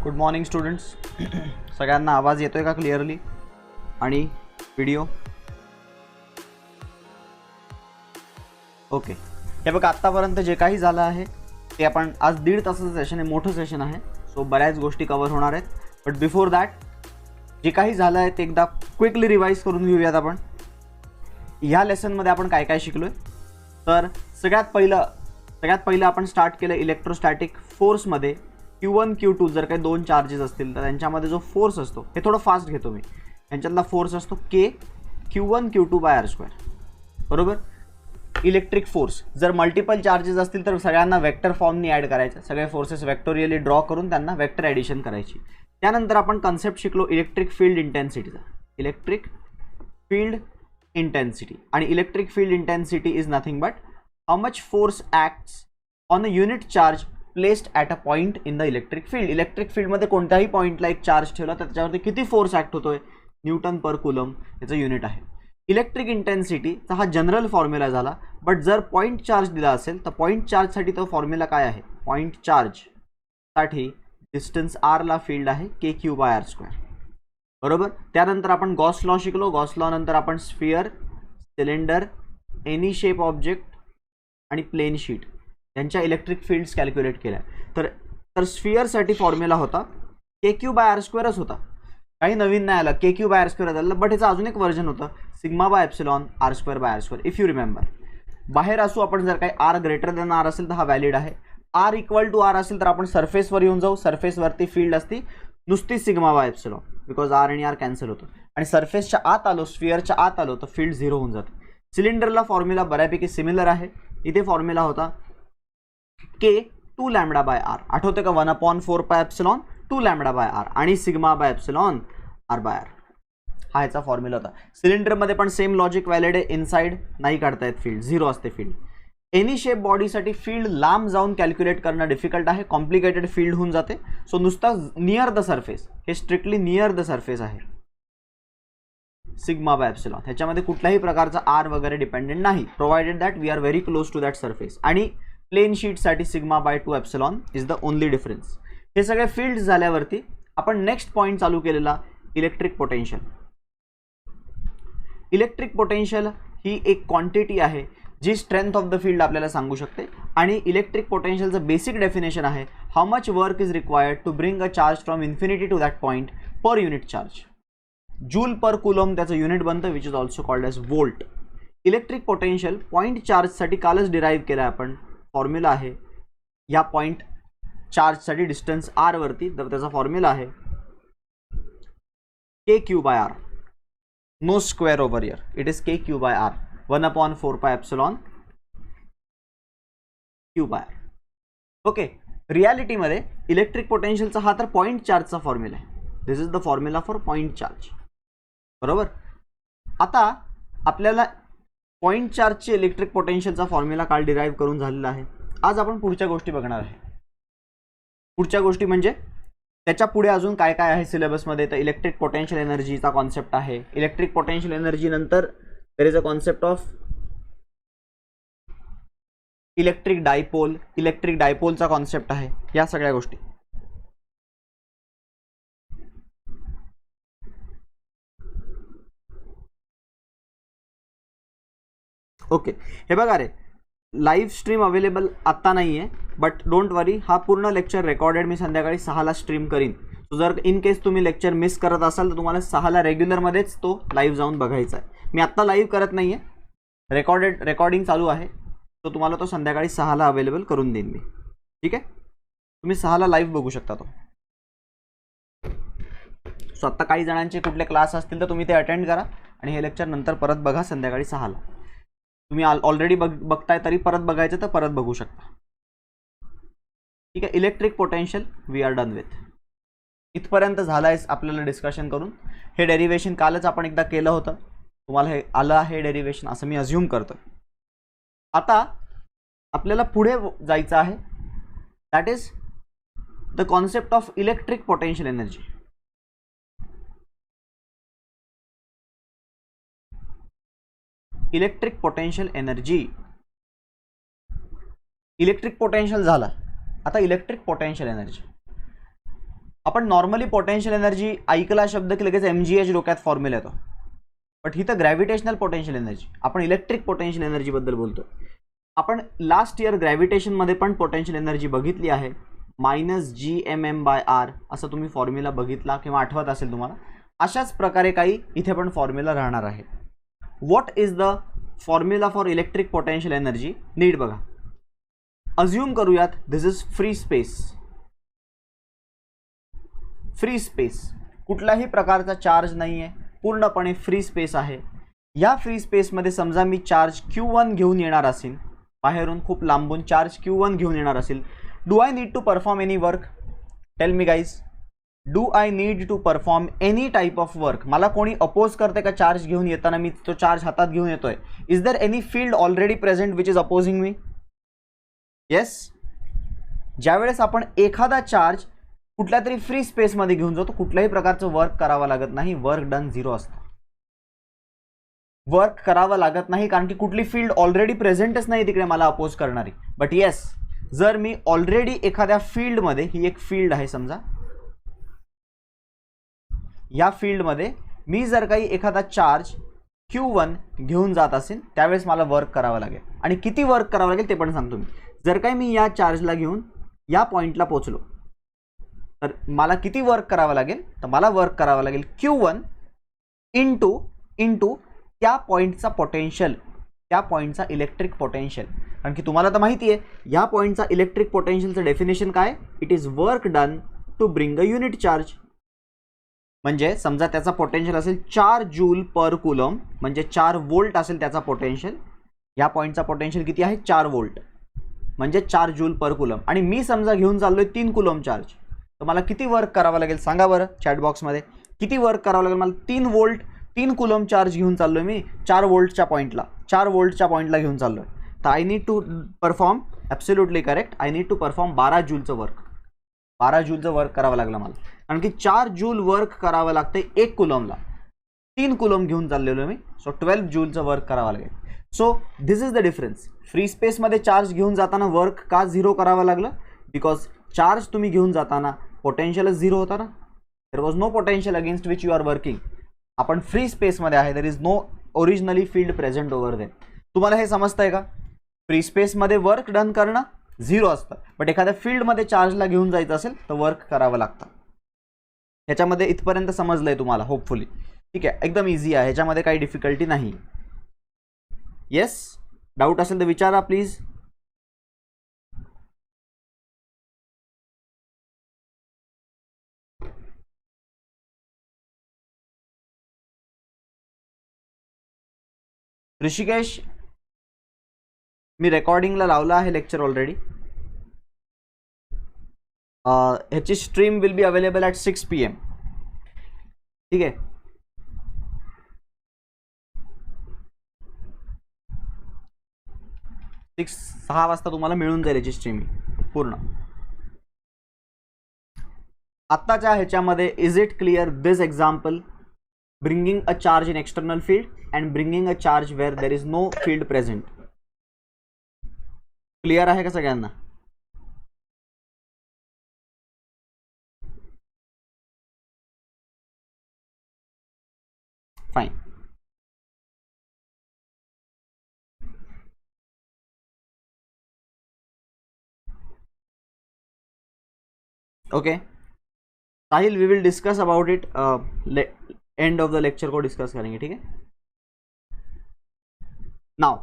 Good morning students. सगळ्यांना आवाज येतोय का क्लिअरली आणि व्हिडिओ ओके? हे बघा, आत्तापर्यंत जे काही झालं आहे ते आपण आज 1.5 तासाचं सेशन आहे, मोठं सेशन आहे. सो बऱ्याच गोष्टी कव्हर होणार आहेत. बट बिफोर दॅट जे काही झालं आहे ते एकदा क्विकली रिवाईज करून घेऊयात आपण. ह्या लेसनमध्ये आपण काय काय शिकलोय. तर सगळ्यात पहिलं आपण स्टार्ट केलं इलेक्ट्रोस्टॅटिक फोर्समध्ये. Q1 Q2 जर काही दोन चार्जेस असतील तर त्यांच्यामध्ये जो फोर्स असतो, हे थोडं फास्ट घेतो मी, यांच्यातला फोर्स असतो K Q1 Q2 by R². बरोबर. इलेक्ट्रिक फोर्स जर मल्टिपल चार्जेस असतील तर सगळ्यांना वेक्टर फॉर्मनी ॲड करायचं, सगळे फोर्सेस वेक्टोरियली ड्रॉ करून त्यांना वेक्टर ॲडिशन करायची. त्यानंतर आपण कन्सेप्ट शिकलो इलेक्ट्रिक फील्ड इंटेन्सिटीचा. इलेक्ट्रिक फील्ड इंटेन्सिटी, आणि electric field intensity is nothing but how much force acts on a unit charge placed at a point in the electric field. Electric फील्डमध्ये कोणत्याही पॉईंटला एक चार्ज ठेवला तर त्याच्यावरती किती फोर्स ॲक्ट होतोय, न्यूटन पर कुलम याचं युनिट आहे. इलेक्ट्रिक इंटेन्सिटीचा हा जनरल फॉर्म्युला झाला. बट जर पॉईंट चार्ज दिला असेल तर पॉईंट चार्जसाठी तो फॉर्म्युला काय आहे? पॉईंट चार्जसाठी डिस्टन्स आरला फील्ड आहे KQ/R². बरोबर. त्यानंतर आपण गॉस लॉ शिकलो. गॉस लॉ नंतर आपण sphere, cylinder, any shape object आणि प्लेन शीट यांच्या इलेक्ट्रिक फील्ड्स कॅल्क्युलेट केल्या. तर स्फिअरसाठी फॉर्म्युला होता KQ/R² होता. काही नवीन नाही आलं, KQ/R² झालं. बट ह्याचं अजून एक व्हर्जन होतं σ/ε R²/R². इफ यू रिमेंबर, बाहेर असू आपण, जर काही R ग्रेटर दॅन R असेल तर हा व्हॅलिड आहे. R इक्वल टू R असेल तर आपण सरफेसवर येऊन जाऊ. सरफेसवरती फील्ड असती नुसती σ/ε, बिकॉज R आणि R कॅन्सल होतो. आणि सरफेसच्या आत आलो, स्फिअरच्या आत आलो तर फील्ड 0 होऊन जाते. सिलेंडरला फॉर्म्युला बऱ्यापैकी सिमिलर आहे. इथे फॉर्म्युला होता K 2λ/R. आठवते का? 1/4πε 2λ/R आणि σ/ε R/R. हा ह्याचा फॉर्म्युला होता. सिलेंडरमध्ये पण सेम लॉजिक व्हॅलिड आहे. इनसाइड नाही काढता येत फील्ड, 0 असते फील्ड. एनी शेप बॉडीसाठी फील्ड लांब जाऊन कॅल्क्युलेट करणं डिफिकल्ट आहे, कॉम्प्लिकेटेड फील्ड होऊन जाते. सो नुसता नियर द सरफेस, हे स्ट्रिक्टली नियर द सरफेस आहे σ/ε. ह्याच्यामध्ये कुठल्याही प्रकारचा R वगैरे डिपेंडेंट नाही, provided that we are very close to that surface. आणि प्लेन शीटसाठी σ/2ε इज द ओनली डिफरन्स. हे सगळे फील्ड्स झाल्यावरती आपण नेक्स्ट पॉईंट चालू केलेला इलेक्ट्रिक पोटेन्शियल. इलेक्ट्रिक पोटेन्शियल ही एक क्वांटिटी आहे जी स्ट्रेंथ ऑफ द फील्ड आपल्याला सांगू शकते. आणि इलेक्ट्रिक पोटेन्शियलचं बेसिक डेफिनेशन आहे how much work is required to bring a charge from infinity to that point per unit charge. Joule per coulomb त्याचं युनिट बनतं, which is also called as volt. Electric potential point चार्जसाठी कालच derive केलं आपण. Formula आहे या point चार्जसाठी distance R वरती, तर त्याचा फॉर्म्युला आहे KQ/R. No square over here, it is KQ/R 1/4πε Q/R. Okay. रियालिटीमध्ये इलेक्ट्रिक पोटेन्शियलचा हा तर पॉईंट चार्जचा फॉर्म्युला आहे. This is the formula for point charge. बरोबर. आता आपल्याला पॉईंट चार्जचे इलेक्ट्रिक पोटेन्शियलचा फॉर्म्युला काल डिराईव्ह करून झालेला आहे. आज आपण पुढच्या गोष्टी बघणार आहे. पुढच्या गोष्टी म्हणजे त्याच्या पुढे अजून काय काय आहे सिलेबसमध्ये. तर इलेक्ट्रिक पोटेन्शियल एनर्जीचा कॉन्सेप्ट आहे. इलेक्ट्रिक पोटेन्शियल एनर्जी नंतर there is a concept of electric dipole. Electric डायपोलचा कॉन्सेप्ट आहे. या सगळ्या गोष्टी ओके. हे बघा रे, लाईव्ह स्ट्रीम अवेलेबल आत्ता नाही आहे, बट डोंट वरी, हा पूर्ण लेक्चर रेकॉर्डेड मी संध्याकाळी 6ला स्ट्रीम करीन. सो जर इन केस तुम्ही लेक्चर मिस करत असाल तर तुम्हाला 6ला रेग्युलरमध्येच तो लाईव्ह जाऊन बघायचा आहे. मी आत्ता लाईव्ह करत नाही आहे, रेकॉर्डिंग चालू आहे. तो तुम्हाला तो संध्याकाळी 6ला अवेलेबल करून देईन मी. ठीक आहे. तुम्ही 6ला लाईव्ह बघू शकता तो. सो आत्ता काही जणांचे कुठले क्लास असतील तर तुम्ही ते अटेंड करा आणि हे लेक्चर नंतर परत बघा संध्याकाळी 6ला. तुम्ही ऑलरेडी बघताय तरी परत बघायचं तर परत बघू शकता. ठीक आहे. Electric potential we are done with. इथपर्यंत झालं आहे आपल्याला डिस्कशन करून. हे डेरिव्हेशन कालच आपण एकदा केलं होतं, तुम्हाला हे आलं आहे डेरिव्हेशन असं मी अज्युम करतो. आता आपल्याला पुढे जायचं आहे, that is the concept of electric potential energy. Electric potential energy. Electric potential झाला, आता इलेक्ट्रिक पोटेन्शियल एनर्जी. आपण नॉर्मली पोटेन्शियल एनर्जी ऐकला शब्द की लगेच mgh डोक्यात फॉर्म्युला येतो, बट ही तर ग्रॅव्हिटेशनल पोटेन्शियल एनर्जी, आपण इलेक्ट्रिक पोटेन्शियल एनर्जी बद्दल बोलतो. आपण लास्ट इयर ग्रॅव्हिटेशन मध्ये पण पोटेन्शियल एनर्जी बघितली आहे, -gmm/r असं तुम्ही फॉर्म्युला बघितला किंवा आठवत असेल तुम्हाला. अशाच प्रकारे काही इथे पण फॉर्म्युला राहणार आहे. What is the formula for electric potential energy? नीट बघा. अज्युम करूयात this is free space. Free space, कुठल्याही प्रकारचा चार्ज नाही आहे, पूर्णपणे फ्री स्पेस आहे. या फ्री स्पेसमध्ये समजा मी चार्ज Q1 घेऊन येणार असेल, बाहेरून खूप लांबून चार्ज Q1 घेऊन येणार असेल. Do I need to perform any work? Tell me guys, do I need to perform any type of work? मला कोणी अपोज करते का चार्ज घेऊन येताना? मी तो चार्ज हातात घेऊन येतोय. Is there any field already present which is opposing me? Yes. ज्यावेळेस आपण एखादा चार्ज कुठल्या तरी फ्री स्पेसमध्ये घेऊन जातो, कुठल्याही प्रकारचं वर्क करावं लागत नाही, वर्क डन झिरो असतं. वर्क करावं लागत नाही कारण की कुठली फील्ड ऑलरेडी प्रेझेंटच नाही तिकडे मला अपोज करणारी. बट येस, जर मी ऑलरेडी एखाद्या फील्डमध्ये, ही एक फील्ड आहे समजा, या फील्डमध्ये मी जर काही एखादा चार्ज Q1 घेऊन जात असेल त्यावेळेस मला वर्क करावं लागेल. आणि किती वर्क करावं लागेल ते पण सांगतो मी. जर काही मी या चार्जला घेऊन या पॉईंटला पोहोचलो तर मला किती वर्क करावं लागेल? तर मला वर्क करावं लागेल Q1 इंटू त्या पॉईंटचा पोटेन्शियल, त्या पॉईंटचा इलेक्ट्रिक पोटेन्शियल. कारण की तुम्हाला तर माहिती आहे या पॉईंटचा इलेक्ट्रिक पोटेन्शियलचं डेफिनेशन काय? It is work done to bring a unit charge. म्हणजे समजा त्याचा पोटेन्शियल असेल 4 जूल पर कुलम, म्हणजे 4 वोल्ट असेल त्याचा पोटेन्शियल. या पॉईंटचा पोटेन्शियल किती आहे? 4 वोल्ट, म्हणजे 4 जूल पर कुलम. आणि मी समजा घेऊन चाललोय 3 कुलम चार्ज, तर मला किती वर्क करावं लागेल सांगा बरं चॅट बॉक्समध्ये. किती वर्क करावं लागेल मला? 3 वोल्ट, 3 कुलम चार्ज घेऊन चाललोय मी 4 वोल्टच्या पॉईंटला, 4 वोल्टच्या पॉईंटला घेऊन चाललोय. तर I need to perform, absolutely correct, I need to perform 12 जूलचं वर्क. 12 जूलचं वर्क करावं लागलं मला, कारण की 4 जूल वर्क करावं लागते 1 कुलमला. 3 कुलम घेऊन चाललेलो मी, सो 12 जूलचं वर्क करावं लागेल. So this is the difference. Free स्पेसमध्ये चार्ज घेऊन जाताना वर्क का झिरो करावं लागलं? बिकॉज चार्ज तुम्ही घेऊन जाताना पोटेन्शियलच झिरो होता ना. There was no potential against which you are working. आपण फ्री स्पेसमध्ये आहे, there is no originally field present over there. तुम्हाला हे समजतंय का? फ्री स्पेसमध्ये वर्क डन करणं झिरो असतं, बट एखाद्या फील्डमध्ये चार्जला घेऊन जायचं असेल तर वर्क करावं लागतं. ह्याच्यामध्ये इथपर्यंत समजलंय तुम्हाला होपफुली? ठीक आहे, एकदम इझी आहे, ह्याच्यामध्ये काही डिफिकल्टी नाही. येस, डाऊट असेल तर विचारा प्लीज. ऋषिकेश, मी रेकॉर्डिंगला लावला आहे लेक्चर ऑलरेडी. ह्याची stream will be available at 6 PM. ठीक आहे, 6 वाजता तुम्हाला मिळून जाईल याची स्ट्रीम पूर्ण. आत्ताच्या ह्याच्यामध्ये is it clear this example? Bringing a charge in external field and bringing a charge where there is no field present. Clear आहे का सगळ्यांना? Fine. Okay Sahil, we will discuss about it, end of the lecture को discuss करेंगे. ठीक है, now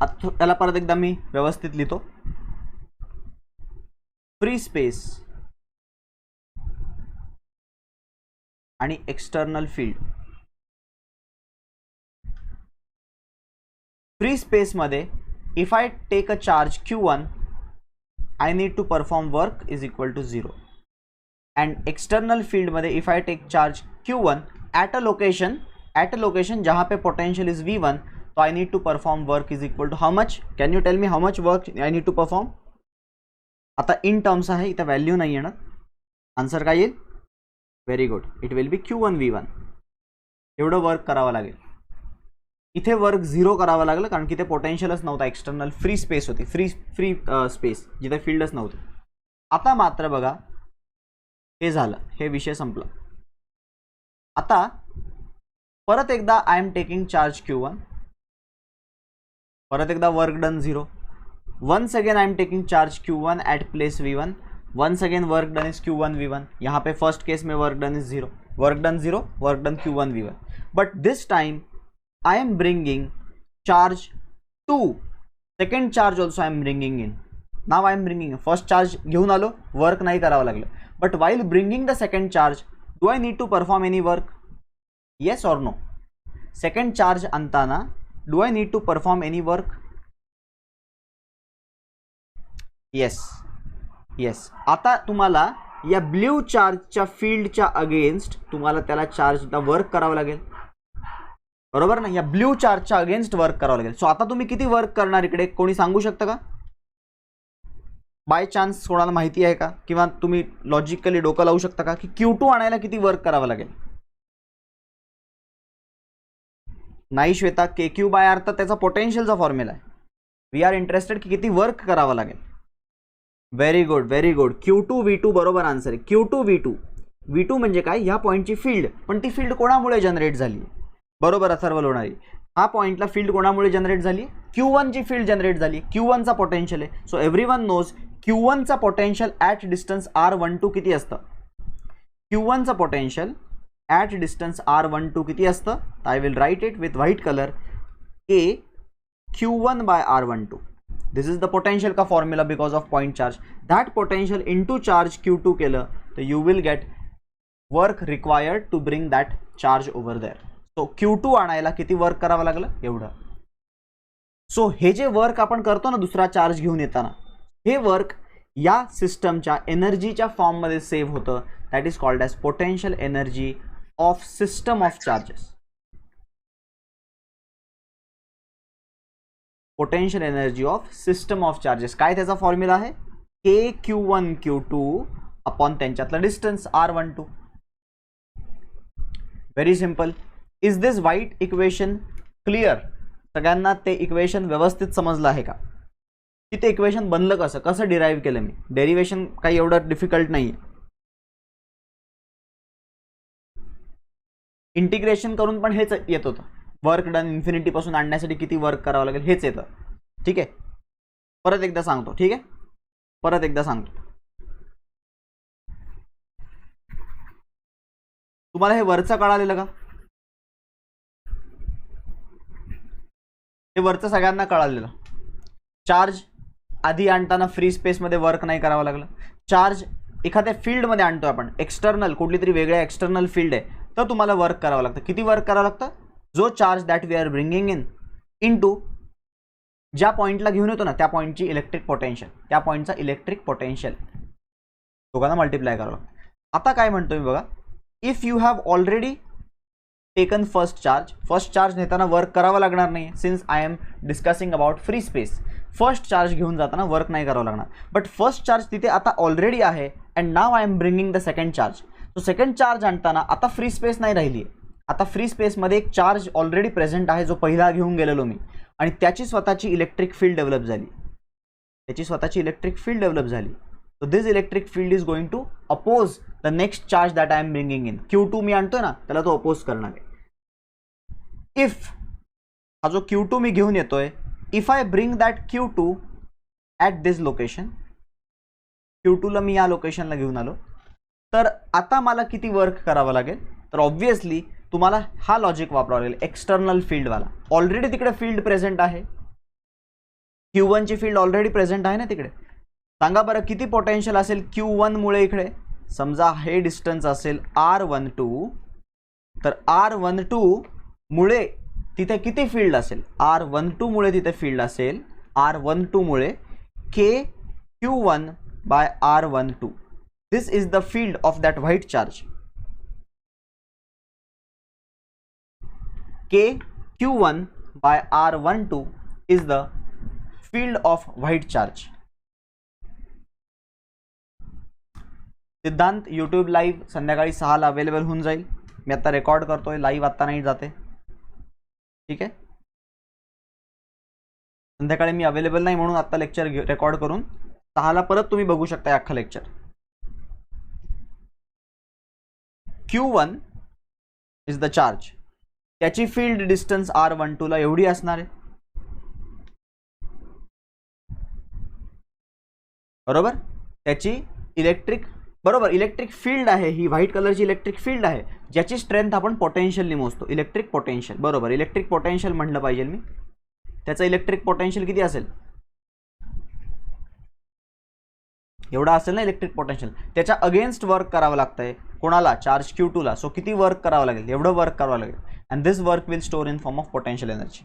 आता त्याला परत एकदा मी व्यवस्थित लिहितो. फ्री स्पेस आणि एक्सटर्नल फील्ड. फ्री स्पेसमध्ये if I take a charge Q1 I need to perform work is equal to 0. And external field मध्ये if I take charge Q1 at a location जहाँ पे potential is V1, तो I need to perform work is equal to how much? Can you tell me how much work I need to perform? आता in terms आहे, इथं value नाही येणार. Answer काय येईल? Very good, it will B Q1 V1. एवढं work करावं लागेल. इथे वर्क झिरो करावं लागलं कारण की ते पोटेन्शियलच नव्हता, एक्सटर्नल फ्री स्पेस होती, फ्री स्पेस जिथे फील्डच नव्हती. आता मात्र बघा हे झालं, हे विषय संपला. आता परत एकदा I am taking charge Q1, परत एकदा work done 0. Once again I am taking charge Q1 at place V1. Once again work done is Q1 V1. यहाँ पे फर्स्ट केस में work done is 0, work done 0, work done Q1 V1. But this time I am bringing charge 2. Second charge also I am bringing in. Now I am bringing, first charge घेऊन आलो, work नाही करावं लागलं. But while bringing the second charge, do I need to perform any work? Yes or no? Second charge आणताना do I need to perform any work? Yes, yes. आता तुम्हाला या blue चार्जच्या फील्डच्या अगेन्स्ट तुम्हाला त्याला चार्जला वर्क करावं लागेल, बरोबर ना? या ब्ल्यू चार्जच्या अगेन्स्ट वर्क करावं लागेल. सो आता तुम्ही किती वर्क करणार इकडे, कोणी सांगू शकतं का? बाय चान्स कोणाला माहिती आहे का, किंवा तुम्ही लॉजिकली डोकं लावू शकता का की Q2 आणायला किती वर्क करावं लागेल? नाही श्वेता, KQ बाय आर तर त्याचा पोटेन्शियलचा फॉर्म्युला आहे. वी आर इंटरेस्टेड की किती वर्क करावं लागेल. Very good, very good. Q2 V2 बरोबर आन्सर आहे. Q2 V2. V2 म्हणजे काय? ह्या पॉईंटची फील्ड, पण ती फील्ड कोणामुळे जनरेट झाली? बरोबर अथर्व लोणारी. हा पॉईंटला फील्ड कोणामुळे जनरेट झाली? Q1 ची फील्ड जनरेट झाली. Q1 चा पोटेन्शियल आहे. सो एव्हरीवन नोज Q1 चा पोटेन्शियल ॲट डिस्टन्स R12 किती असतं? Q1 चा पोटेन्शियल ॲट डिस्टन्स R12 किती असतं? I will write it with white colour. A Q1 by R12. This is the potential का formula because of point charge. That potential into charge Q2 केलं तर you will get work required to bring that charge over there. So Q2 आणायला किती work करावं लागलं? एवढं. So हे जे वर्क आपण करतो ना दुसरा चार्ज घेऊन येताना, हे वर्क या सिस्टमच्या एनर्जीच्या फॉर्ममध्ये सेव्ह होतं. That is called as potential energy of system of charges. Potential energy of system of charges. काय त्याचा फॉर्म्युला आहे? KQ1 Q2 अपॉन त्यांच्यातलं distance R12. Very simple. Is this white equation clear? सगळ्यांना ते इक्वेशन व्यवस्थित समजलं आहे का? की ते इक्वेशन बनलं कसं, कसं डिराईव्ह केलं मी? डेरिव्हेशन काही एवढं डिफिकल्ट नाही आहे. इंटिग्रेशन करून पण हेच येत होतं. वर्क डन इन्फिनिटी पासून आणण्यासाठी किती वर्क करावं लागेल हेच येतं. ठीक आहे, परत एकदा सांगतो. ठीक आहे, परत एकदा सांगतो. तुम्हाला हे वरचं कळालेलं का? हे वरचं सगळ्यांना कळालेलं. चार्ज आधी आणताना फ्री स्पेसमध्ये वर्क नाही करावं लागलं. चार्ज एखाद्या फील्डमध्ये आणतो आपण, एक्सटर्नल कुठली तरी वेगळ्या एक्सटर्नल फील्ड आहे, तर तुम्हाला वर्क करावं लागतं. किती वर्क करावं लागतं? जो charge that we are bringing in to ज्या पॉईंटला घेऊन येतो ना त्या पॉईंटची इलेक्ट्रिक पोटेन्शियल, त्या पॉईंटचा इलेक्ट्रिक पोटेन्शियल दोघांना मल्टिप्लाय करावं लागतं. आता काय म्हणतोय बघा, if you have already taken first charge नेताना वर्क करावं लागणार नाही, since I am discussing about free space. First charge घेऊन जाताना वर्क नाही करावं लागणार. बट फर्स्ट चार्ज तिथे आता ऑलरेडी आहे and now I am bringing the second charge. तो सेकंड चार्ज आणताना आता फ्री स्पेस नाही राहिली आहे. आता फ्री स्पेसमध्ये एक चार्ज ऑलरेडी प्रेझेंट आहे जो पहिला घेऊन गेलेलो मी, आणि त्याची स्वतःची इलेक्ट्रिक फील्ड डेव्हलप झाली. त्याची स्वतःची इलेक्ट्रिक फील्ड डेव्हलप झाली. So this electric field is going to oppose the next charge that I am bringing in. Q2 मी आणतोय ना, त्याला तो अपोज करणार आहे. इफ हा जो Q2 मी घेऊन येतोय, if I bring that Q2 at this location, Q2ला मी या लोकेशनला घेऊन आलो, तर आता मला किती वर्क करावं लागेल? तर ऑब्व्हियसली तुम्हाला हा लॉजिक वापरावा लागेल, एक्सटर्नल फील्डवाला. ऑलरेडी तिकडे फील्ड प्रेझेंट आहे, Q1 ची फील्ड ऑलरेडी प्रेझेंट आहे ना तिकडे. सांगा बरं किती पोटेन्शियल असेल Q1 मुळे इकडे? समजा हे डिस्टन्स असेल R12, तर R12 मुळे तिथे किती फील्ड असेल? R12 मुळे तिथे फील्ड असेल, R12 मुळे KQ1 by R12. This is the field of that white charge. KQ1 by R12 is the field of white charge. सिद्धांत यूट्यूब लाईव्ह संध्याकाळी 6ला अवेलेबल होऊन जाईल. मी आता रेकॉर्ड करतोय, लाईव्ह आता नाही जाते. ठीक आहे, संध्याकाळी मी अवेलेबल नाही म्हणून आता लेक्चर रेकॉर्ड करून 6ला परत तुम्ही बघू शकता अख्खा lecture. Q1 is the charge, त्याची फील्ड डिस्टन्स R12 ला एवढी असणार आहे, बरोबर. त्याची इलेक्ट्रिक, बरोबर, इलेक्ट्रिक फील्ड आहे ही, व्हाईट कलरची इलेक्ट्रिक फील्ड आहे, ज्याची स्ट्रेंथ आपण पोटेन्शियलने मोजतो, इलेक्ट्रिक पोटेन्शियल, बरोबर. इलेक्ट्रिक पोटेन्शियल म्हटलं पाहिजे मी. त्याचं इलेक्ट्रिक पोटेन्शियल किती असेल, एवढा असेल ना इलेक्ट्रिक पोटेन्शियल. त्याच्या अगेन्स्ट वर्क करावं लागतंय कोणाला, चार्ज Q2 ला. सो किती वर्क करावं लागेल, एवढं वर्क करावं लागेल. And this work will store in form of potential energy.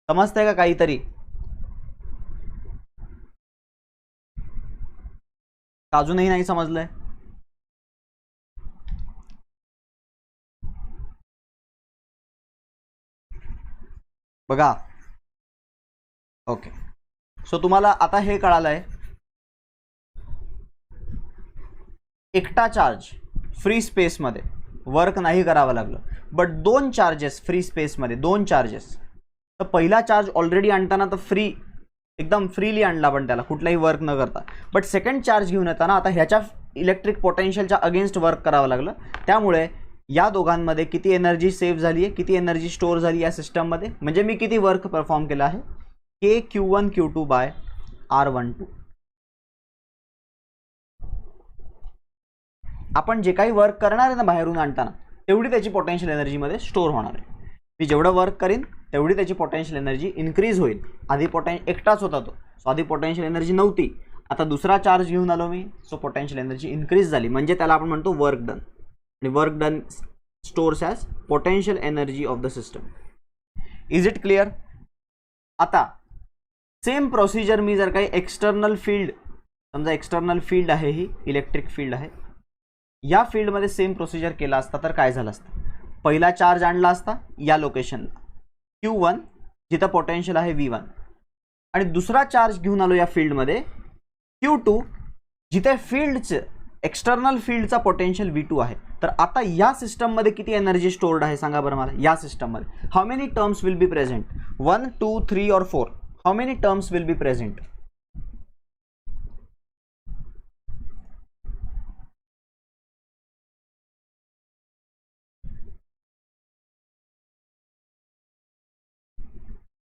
समजतंय का काहीतरी, अजूनही नाही समजलंय? बघा, ओके. सो तुम्हाला आता हे कळालंय, एकटा चार्ज फ्री स्पेसमध्ये वर्क नाही करावं लागलं, बट दोन चार्जेस फ्री स्पेसमध्ये, दोन चार्जेस. तर पहिला चार्ज ऑलरेडी आणताना तर फ्री, एकदम फ्रीली आणला पण त्याला कुठलाही वर्क न करता. बट सेकंड चार्ज घेऊन येताना आता ह्याच्या इलेक्ट्रिक पोटेन्शियलच्या अगेन्स्ट वर्क करावं लागलं. त्यामुळे या दोघांमध्ये किती एनर्जी सेव्ह झाली आहे, किती एनर्जी स्टोअर झाली या सिस्टममध्ये, म्हणजे मी किती वर्क परफॉर्म केलं आहे, KQ1 Q2 बाय R12. आपण जे काही वर्क करणार आहे ना बाहेरून आणताना, तेवढी त्याची पोटेन्शियल एनर्जीमध्ये स्टोअर होणार आहे. मी जेवढं वर्क करीन तेवढी त्याची पोटेन्शियल एनर्जी इन्क्रीज होईल. आधी एकटाच होता तो, सो आधी पोटेन्शियल एनर्जी नव्हती, आता दुसरा चार्ज घेऊन आलो मी, सो पोटेन्शियल एनर्जी इन्क्रीज झाली, म्हणजे त्याला आपण म्हणतो वर्क डन. आणि work done stores as potential energy of the system. Is it clear? आता सेम प्रोसिजर मी जर काही एक्सटर्नल फील्ड, समजा एक्सटर्नल फील्ड आहे, ही इलेक्ट्रिक फील्ड आहे, या फील्डमध्ये सेम प्रोसिजर केला असता तर काय झालं असतं. पहिला चार्ज आणला असता या लोकेशनला Q1 जिथं पोटेन्शियल आहे V1, आणि दुसरा चार्ज घेऊन आलो या फील्डमध्ये Q2 जिथे फील्डचं, एक्सटर्नल फील्डचा पोटेन्शियल V2 आहे. तर आता या सिस्टममध्ये किती एनर्जी स्टोर्ड आहे सांगा बरं मला. या सिस्टममध्ये how many terms will be present, 1 2 3 और 4, how many terms will be present.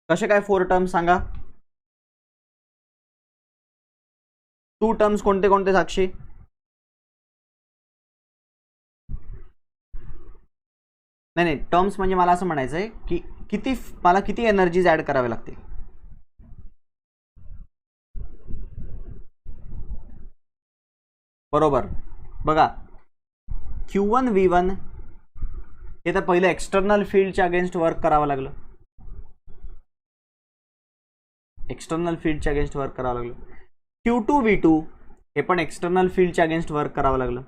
कसे काय 4 टर्म्स सांगा. 2 टर्म्स कोणते कोणते साक्षी? नाही नाही, टर्म्स म्हणजे मला असं म्हणायचं आहे की किती, मला किती एनर्जीज ॲड करावे लागतील. बरोबर. बघा, Q1 V1 हे तर पहिलं एक्सटर्नल फील्डच्या अगेन्स्ट वर्क करावं लागलं, एक्सटर्नल फील्डच्या अगेन्स्ट वर्क करावं लागलं. Q2 V2 हे पण एक्सटर्नल फील्डच्या अगेन्स्ट वर्क करावं लागलं.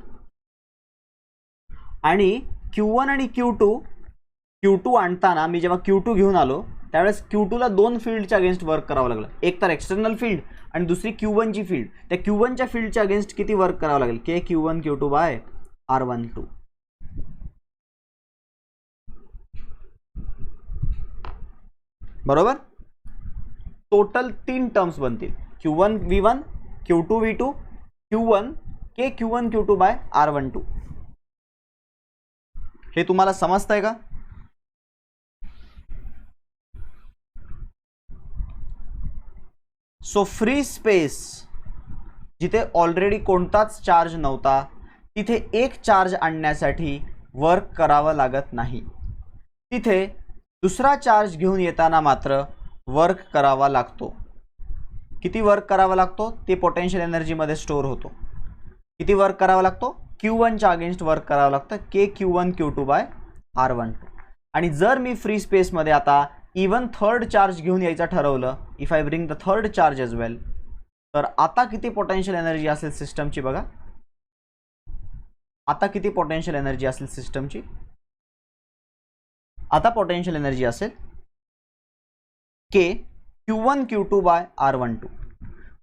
आणि Q1 आणि Q2 आणताना मी जेव्हा Q2 घेऊन आलो त्यावेळेस Q2 ला दोन फील्डच्या अगेन्स्ट वर्क करावं लागलं, एक तर एक्सटर्नल फील्ड आणि दुसरी Q1 ची फील्ड. त्या Q1 च्या फील्डच्या अगेन्स्ट किती वर्क करावं लागेल, KQ1 Q2 बाय R12. बरोबर. टोटल 3 टर्म्स बनतील, Q1 V1, Q2 V2, Q1 KQ1 Q2 by R12. हे तुम्हाला समजतंय का? सो फ्री स्पेस जिथे ऑलरेडी कोणताच चार्ज नव्हता तिथे एक चार्ज आणण्यासाठी वर्क करावं लागत नाही, तिथे दुसरा चार्ज घेऊन येताना मात्र वर्क करावा लागतो. किती वर्क करावा लागतो ते पोटेन्शियल एनर्जीमध्ये स्टोअर होतो. किती वर्क करावा लागतो, Q1 च्या अगेन्स्ट वर्क करावं लागतं, KQ1 Q2 बाय R12. आणि जर मी फ्री स्पेसमध्ये आता इवन थर्ड चार्ज घेऊन यायचं ठरवलं, if I bring the third charge as well, तर आता किती पोटेन्शियल एनर्जी असेल सिस्टमची बघा. आता किती पोटेन्शियल एनर्जी असेल सिस्टमची, आता पोटेन्शियल एनर्जी असेल KQ1 Q2 बाय R12.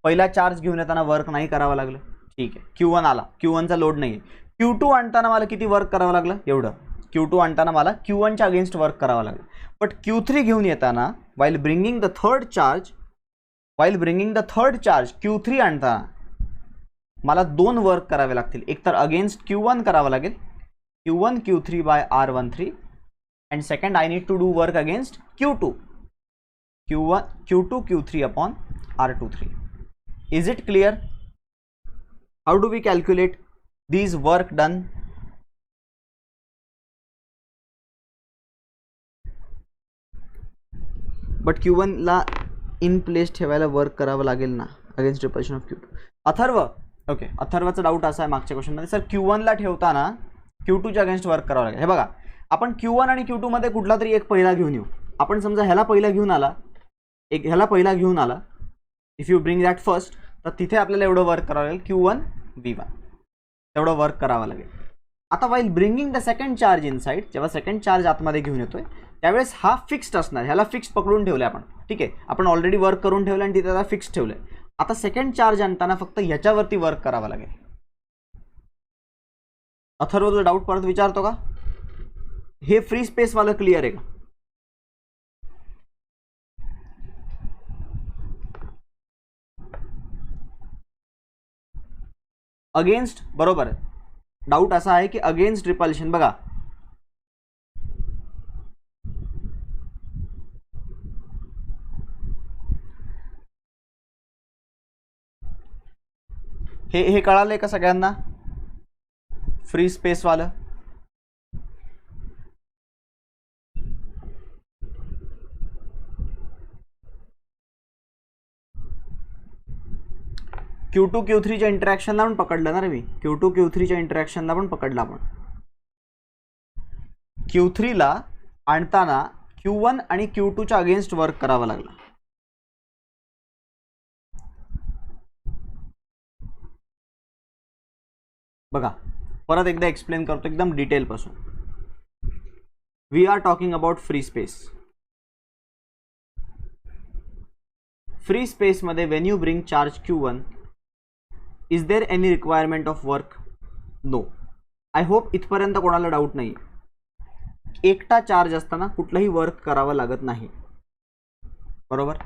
पहिला चार्ज घेऊन येताना वर्क नाही करावं लागलं, ठीक आहे. Q1 आला, Q1 चा लोड नाही. Q2 आणताना मला किती वर्क करावं लागलं, एवढं. Q2 आणताना मला Q1 च्या अगेन्स्ट वर्क करावं लागलं. बट Q3 घेऊन येताना while bringing the third charge while bringing the third charge Q3 आणताना मला 2 वर्क करावे लागतील. एक तर अगेन्स्ट Q1 करावं लागेल, Q1 Q3 by R13, and second I need to do work against Q2 Q3 upon R23. Is it clear? How do we calculate these work done? But Q1 ला in place ठेवायला work करावं लागेल ना against repulsion of Q2. Atharva, okay, अथर्वचा doubt असा आहे मागच्या क्वेश्चनमध्ये, sir Q1 ला ठेवताना Q2च्या अगेन्स्ट वर्क करावं लागेल. हे बघा, आपण Q1 आणि Q2 मध्ये कुठला तरी एक पहिला घेऊन येऊ. आपण समजा ह्याला पहिला घेऊन आला, एक ह्याला पहिला घेऊन आला, if you bring that first, तर तिथे आपल्याला एवढं वर्क करावं लागेल Q1 V1, तेवढं वर्क करावं लागेल. आता while bringing the second charge in side, जेव्हा सेकंड चार्ज आतमध्ये घेऊन येतोय त्यावेळेस हा फिक्स्ड असणार, ह्याला फिक्स पकडून ठेवलं आपण. ठीक आहे, आपण ऑलरेडी वर्क करून ठेवलं आणि तिथे त्याला फिक्स ठेवलंय. आता सेकंड चार्ज आणताना फक्त ह्याच्यावरती वर्क करावं लागेल. अथर्व तुझा डाऊट परत विचारतो का? हे फ्री स्पेस वाला क्लिअर आहे का? अगेन्स्ट, बरोबर आहे. डाऊट असा आहे की अगेन्स्ट रिपल्शन, बघा हे कळालंय का सगळ्यांना? फ्री स्पेस वालं Q2 Q3च्या इंटरॅक्शनला पण पकडलं ना रे मी. Q2 Q3च्या इंटरॅक्शनला पण पकडलं आपण. Q3 ला आणताना Q1 आणि Q2च्या अगेन्स्ट वर्क करावं लागलं. बघा, परत एकदा एक्सप्लेन करतो एकदम डिटेल पासून. We are talking about free space. Free space मध्ये when you bring charge Q1, is there any requirement of work? No. I hope इथपर्यंत कोणाला डाऊट नाही. एकटा चार्ज असताना कुठलंही वर्क करावं लागत नाही, बरोबर.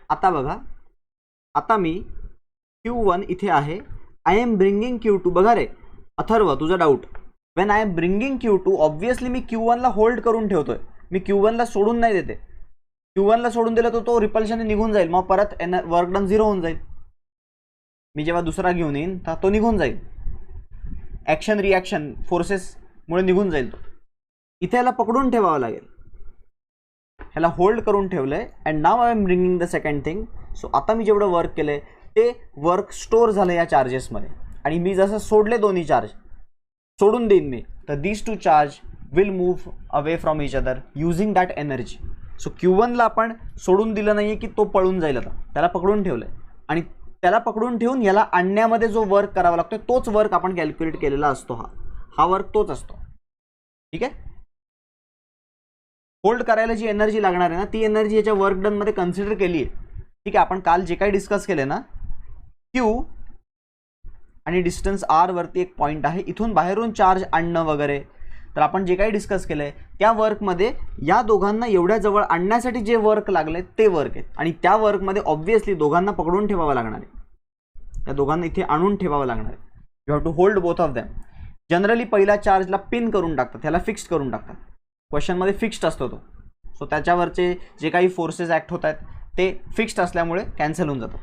आता बघा, आता मी Q1 इथे आहे, आय एम ब्रिंगिंग Q2. बघा रे अथर्व, तुझा doubt, when I am bringing Q2 obviously me Q1 ला होल्ड करून ठेवतोय. मी Q1 ला सोडून नाही देते. Q1 ला सोडून दिलं तर तो रिपल्शनने निघून जाईल, मग परत वर्क डन 0 होऊन जाईल. मी जेव्हा दुसरा घेऊन येईन तर तो निघून जाईल, ॲक्शन रिॲक्शन फोर्सेसमुळे निघून जाईल तो. इथे याला पकडून ठेवावं लागेल, ह्याला होल्ड करून ठेवलंय. And now I am bringing the second thing. So आता मी जेवढं वर्क केलंय ते वर्क स्टोअर झालं या चार्जेसमध्ये. आणि मी जसं सोडले दोन्ही चार्ज सोडून देईन मी, तर these two charge will move away from each other using that energy. So Q1 ला आपण सोडून दिलं नाहीये की तो पळून जाईल, आता त्याला पकडून ठेवलंय. आणि त्याला पकडून ठेवून याला आणण्यामध्ये जो वर्क करावा लागतो तोच वर्क आपण कॅल्क्युलेट केलेला असतो. हा वर्क तोच असतो. ठीक आहे. होल्ड करायला जी एनर्जी लागणार आहे ना, ती एनर्जी याच्या वर्क डन मध्ये कन्सिडर केली आहे. ठीक आहे, आपण काल जे काही डिस्कस केले ना, Q आणि डिस्टन्स R वरती एक पॉईंट आहे, इथून बाहेरून चार्ज आणणं वगैरे, तर आपण जे काही डिस्कस केलंय त्या वर्कमध्ये या दोघांना एवढ्या जवळ आणण्यासाठी जे वर्क लागले ते वर्क आहे. आणि त्या वर्कमध्ये ऑब्व्हियसली दोघांना पकडून ठेवावं लागणार आहे, त्या दोघांना इथे आणून ठेवावं लागणार आहे. You have to hold both of them. Generally पहिल्या चार्जला पिन करून टाकतात, त्याला फिक्स्ड करून टाकतात. क्वेश्चनमध्ये फिक्स्ड असतो तो. सो त्याच्यावरचे जे काही फोर्सेस ॲक्ट होत आहेत ते फिक्स्ड असल्यामुळे कॅन्सल होऊन जातात.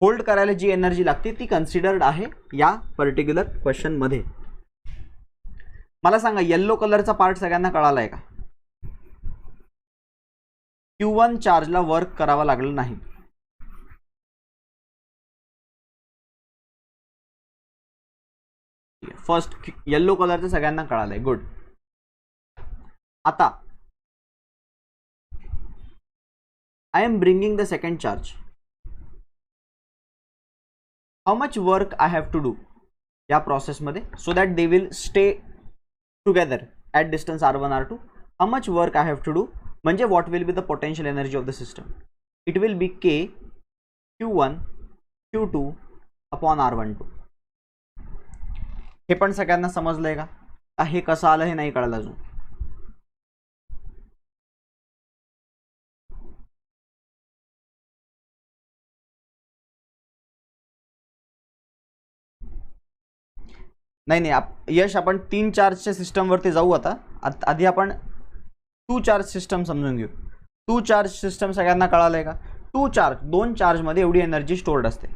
होल्ड करायला जी एनर्जी लागते ती कन्सिडर्ड आहे या पर्टिक्युलर क्वेश्चनमध्ये. मला सांगा, येल्लो कलरचा पार्ट सगळ्यांना कळाला आहे का? Q1 चार्जला वर्क करावा लागलं नाही. फर्स्ट येल्लो कलरचं सगळ्यांना कळालंय, गुड. आता I am bringing the second charge. How much work I have to do या प्रोसेसमध्ये so that they will stay together at distance R1 R2. how much work I have to do, म्हणजे what will be the potential energy of the system? it will be K Q1 Q2 upon R12. हे पण सगळ्यांना समजलंय का? हे कसं आलं हे नाही कळलं अजून. नाही नाही यश, आपण 3 चार्जच्या सिस्टमवरती जाऊ आता. आधी आपण 2 चार्ज सिस्टम समजून घेऊ. 2 चार्ज सिस्टम सगळ्यांना कळालं आहे का? 2 चार्जमध्ये एवढी एनर्जी स्टोर्ड असते.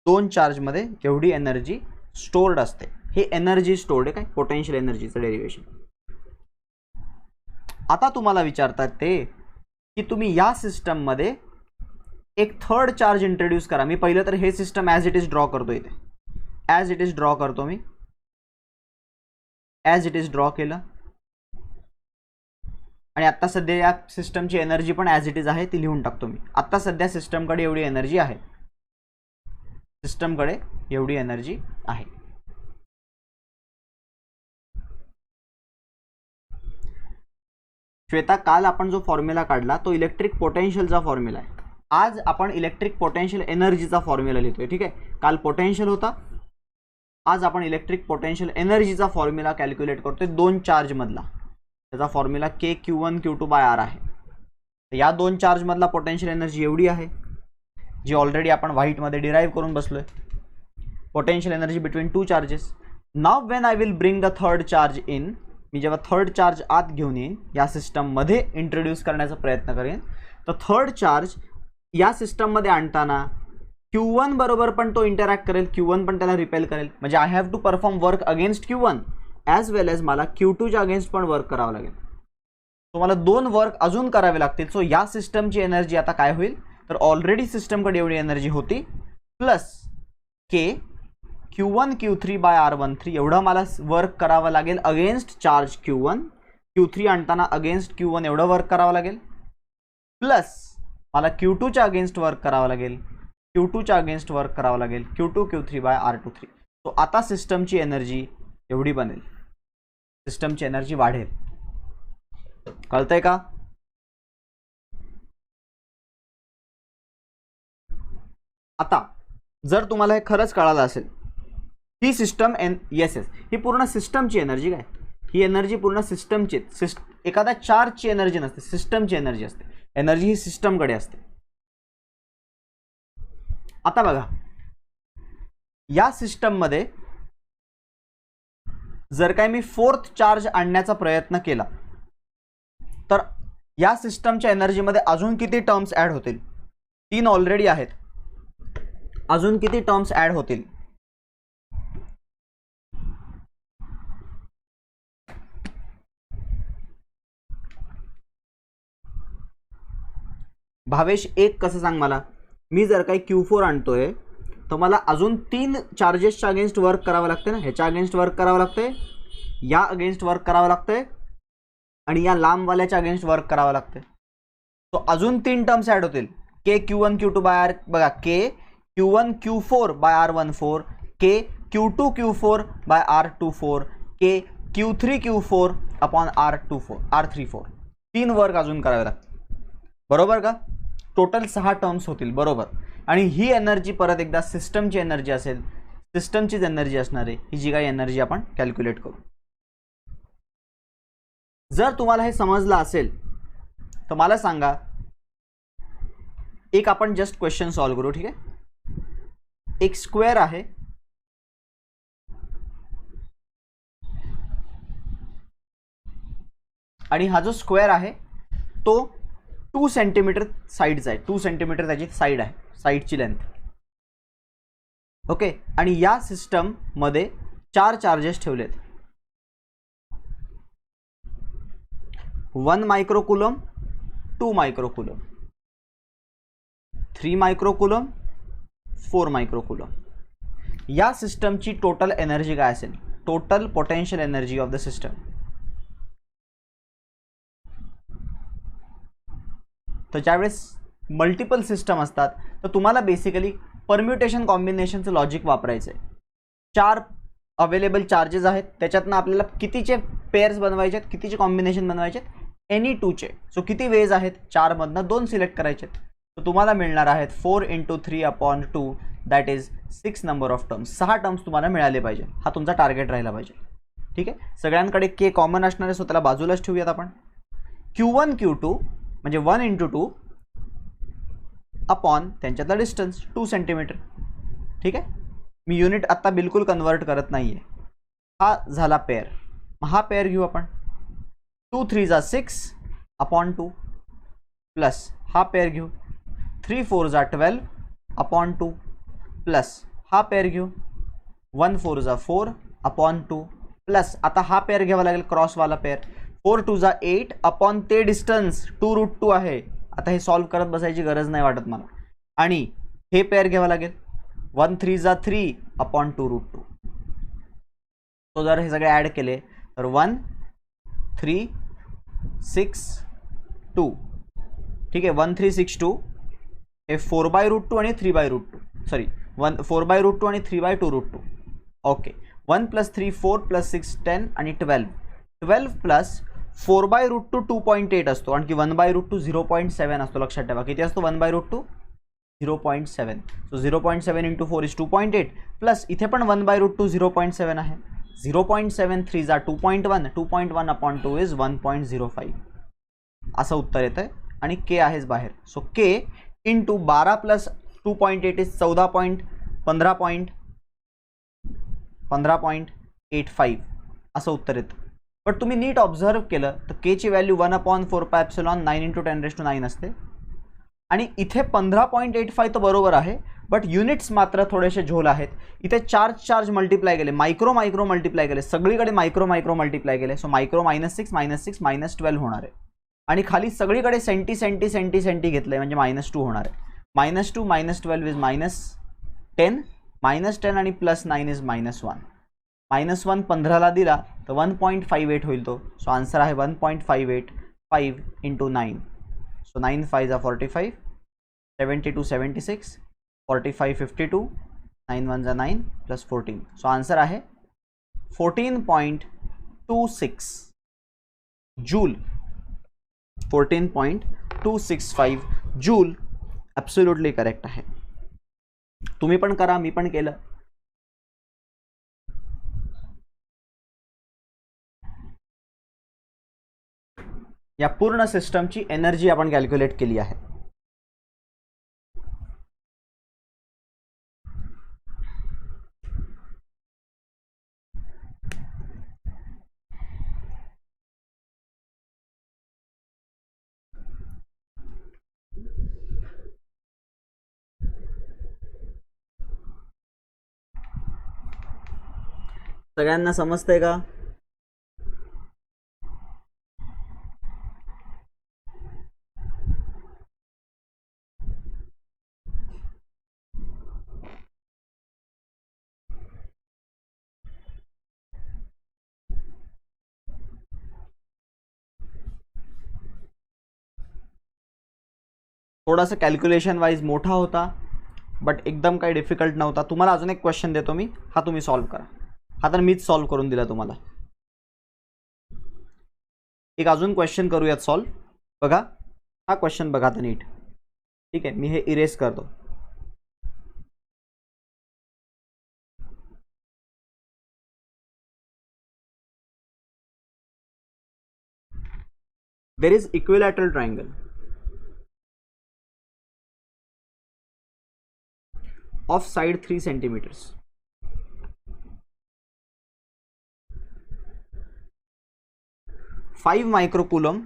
2 चार्जमध्ये एवढी एनर्जी स्टोर्ड असते. हे एनर्जी स्टोर्ड आहे, काय पोटेन्शियल एनर्जीचं डेरिव्हेशन. आता तुम्हाला विचारतात ते की तुम्ही या सिस्टममध्ये एक थर्ड चार्ज इंट्रोड्यूस करा. मी पहिलं तर हे system as it is draw करतो. इथे ॲज इट इज ड्रॉ करतो मी. ॲज इट इज ड्रॉ केलं आणि आत्ता सध्या या सिस्टमची एनर्जी पण ॲज इट इज आहे ती लिहून टाकतो मी. आत्ता सध्या सिस्टमकडे एवढी एनर्जी आहे. सिस्टमकडे एवढी एनर्जी आहे. श्वेता, काल आपण जो फॉर्म्युला काढला तो इलेक्ट्रिक पोटेन्शियलचा फॉर्म्युला आहे. आज आपण इलेक्ट्रिक पोटेन्शियल एनर्जीचा फॉर्म्युला लिहितोय. ठीक आहे, काल पोटेन्शियल होता, आज आपण इलेक्ट्रिक पोटेन्शियल एनर्जीचा फॉर्म्युला कॅल्क्युलेट करतोय 2 चार्ज मधला. त्याचा formula Q1 Q2 by R आहे. तर या 2 चार्ज मधला पोटेन्शियल एनर्जी एवढी आहे, जी ऑलरेडी आपण व्हाईटमध्ये डिराईव्ह करून बसलोय. Potential energy between 2 charges. Now when I will bring the third charge in, मी जेव्हा थर्ड चार्ज आत घेऊन येईन या सिस्टममध्ये इंट्रोड्यूस करण्याचा प्रयत्न करेन, तर थर्ड चार्ज या सिस्टममध्ये आणताना Q1 बरोबर पण तो इंटरॅक्ट करेल, Q1 पण त्याला रिपेल करेल. म्हणजे I have to perform work against Q1 as well as मला Q2च्या अगेन्स्ट पण वर्क करावं लागेल. तुम्हाला 2 वर्क अजून करावे लागतील. सो या सिस्टमची एनर्जी आता काय होईल, तर ऑलरेडी सिस्टमकडे एवढी एनर्जी होती plus K Q1 Q3 by R13 एवढं मला वर्क करावं लागेल अगेन्स्ट चार्ज Q1. Q3 आणताना अगेन्स्ट Q1 एवढं वर्क करावं लागेल, प्लस मला Q2च्या अगेन्स्ट वर्क करावं लागेल, Q2च्या अगेन्स्ट वर्क करावं लागेल Q2 Q3 by R23. So आता सिस्टमची एनर्जी एवढी बनेल, सिस्टमची एनर्जी वाढेल. कळतंय का? आता जर तुम्हाला हे खरंच कळालं असेल, ही सिस्टम येस ही पूर्ण सिस्टमची एनर्जी काय, ही एनर्जी पूर्ण सिस्टमची, एखाद्या चार्जची एनर्जी नसते, सिस्टमची एनर्जी असते. एनर्जी ही सिस्टमकडे असते. आता बघा, या सिस्टममध्ये जर काय मी फोर्थ चार्ज आणण्याचा प्रयत्न केला तर या सिस्टमच्या एनर्जीमध्ये अजून किती टर्म्स ॲड होतील? 3 ऑलरेडी आहेत, अजून किती टर्म्स ॲड होतील? भावेश, एक कसं सांग मला, मी जर काही Q4 आणतोय तर मला अजून 3 चार्जेसच्या अगेन्स्ट वर्क करावं लागते ना. ह्याच्या अगेन्स्ट वर्क करावं लागतंय, या अगेन्स्ट वर्क करावं लागतंय आणि या लांबवाल्याच्या अगेन्स्ट वर्क करावं लागतंय. तो अजून 3 टर्म्स ॲड होतील. K Q1 Q2 by R, बघा K Q1 Q4 by R14, K Q2 Q4 by R24, K Q3 Q4 upon R34. 3 work अजून करावे लागतील, बरोबर का? टोटल 6 टर्म्स होतील, बरोबर. आणि ही एनर्जी परत एकदा सिस्टमची एनर्जी असेल, सिस्टमचीच एनर्जी असणार आहे. ही जी काही एनर्जी आपण कॅल्क्युलेट करू. जर तुम्हाला हे समजलं असेल तर मला सांगा, एक आपण जस्ट क्वेश्चन सॉल्व्ह करू. ठीक आहे, एक स्क्वेअर आहे, आणि हा जो स्क्वेअर आहे तो 2 सेंटीमीटर साईडचा आहे. 2 सेंटीमीटर त्याची साईड आहे, साईडची लेंथ. ओके, आणि या सिस्टम मध्ये 4 चार्जेस ठेवलेत. 1 मायक्रोकुलम, 2 मायक्रोकुलम, 3 मायक्रोकुलम, 4 मायक्रोकुलम. या सिस्टमची टोटल एनर्जी काय असेल? Total potential energy of the system. तर ज्यावेळेस मल्टिपल सिस्टम असतात तर तुम्हाला बेसिकली परम्युटेशन कॉम्बिनेशनचं लॉजिक वापरायचं आहे. 4 अवेलेबल चार्जेस आहेत, त्याच्यातनं आपल्याला कितीचे पेअर्स बनवायचे आहेत, कितीचे कॉम्बिनेशन बनवायचे आहेत? एनी 2चे. सो किती वेज आहेत? 4 मधनं 2 सिलेक्ट करायचे. तर तुम्हाला मिळणार आहेत 4 × 3/2, that is 6 number of terms. 6 terms तुम्हाला मिळाले पाहिजे, हा तुमचा टार्गेट राहिला पाहिजे. ठीक आहे, सगळ्यांकडे K कॉमन असणार आहे, सो त्याला बाजूलाच ठेवूयात आपण. Q1 Q2 म्हणजे 1 × 2 अपॉन त्यांच्यातला डिस्टन्स 2 सेंटीमीटर. ठीक आहे, मी युनिट आत्ता बिलकुल कन्वर्ट करत नाही आहे, हा झाला पेअर. हा पेअर घेऊ आपण. 2 3 जा 6 अपॉन 2 प्लस हा पेअर घेऊ. 3 4 जा 12 अपॉन 2 प्लस हा पेअर घेऊ. 1 4 जा 4 अपॉन 2 प्लस आता हा पेअर घ्यावा लागेल क्रॉसवाला पेअर. 4 2 जा 8 अपॉन ते डिस्टन्स 2√2 आहे. आता हे सॉल्व्ह करत बसायची गरज नाही वाटत मला. आणि हे पेअर घ्यावा लागेल. 1 3 जा 3 अपॉन 2√2. तो जर हे सगळे ॲड केले तर 1 3 6 2. ठीक आहे. 1 3 6 2 हे 4/√2 आणि 3/√2. सॉरी 4/√2 आणि 3/2√2. ओके. 1 + 3 4 + 6 10 आणि 12. 12 प्लस 4/√2 2.8 असतो. आणखी 1/√2 0.7 असतो. लक्षात ठेवा. किती असतो 1/√2? 0.7. सो 0.7 इंटू 4 इज 2.8 प्लस इथे पण 1/√2 0.7 आहे. 0.7 3 जा 2.1. 2.1 अपॉन 2 इज 1.05. असं उत्तर येतं आहे आणि के आहेच बाहेर. So K into 12 plus 2.8 is 15.85 असं उत्तर येतं. बट तुम्ही नीट ऑब्झर्व केलं तर के ची व्हॅल्यू 1/4πε 9 × 10⁹ असते. आणि इथे 15.85 तर बरोबर आहे. बट युनिट्स मात्र थोडेसे झोल आहेत. इथे चार्ज मल्टिप्लाय केले. मायक्रो मल्टिप्लाय केले. सगळीकडे मायक्रो मल्टिप्लाय केले. सो मायक्रो -6 -6 -12 होणार आहे. आणि खाली सगळीकडे सेंटी घेतलंय म्हणजे -2 होणार आहे. -2 -12 इज -10. -10 आणि +9 इज -1. -1 15ला दिला तर 1.58 होईल तो. सो आन्सर आहे 1.58. 5 × 9. सो 9 5 जा 45. 72 76. 45 52. 9 1 जा 9 + 14. सो आन्सर आहे 14.26 जूल. 14.265 जूल ॲब्सोल्युटली करेक्ट आहे. तुम्ही पण करा, मी पण केलं. या पूर्ण सिस्टमची एनर्जी आपण कॅल्क्युलेट केली आहे. सगळ्यांना समजतंय का? थोडासा कॅल्क्युलेशन वाईज मोठा होता बट एकदम काही डिफिकल्ट नव्हता. तुम्हाला अजून एक क्वेश्चन देतो मी. हा तुम्ही सॉल्व्ह करा. हा तर मीच सॉल्व्ह करून दिला तुम्हाला. एक अजून क्वेश्चन करूयात सॉल्व्ह. बघा हा क्वेश्चन बघा आता नीट. ठीक आहे. मी हे इरेज करतो. There is equilateral triangle. Of side 3 centimetres. 5 microcoulomb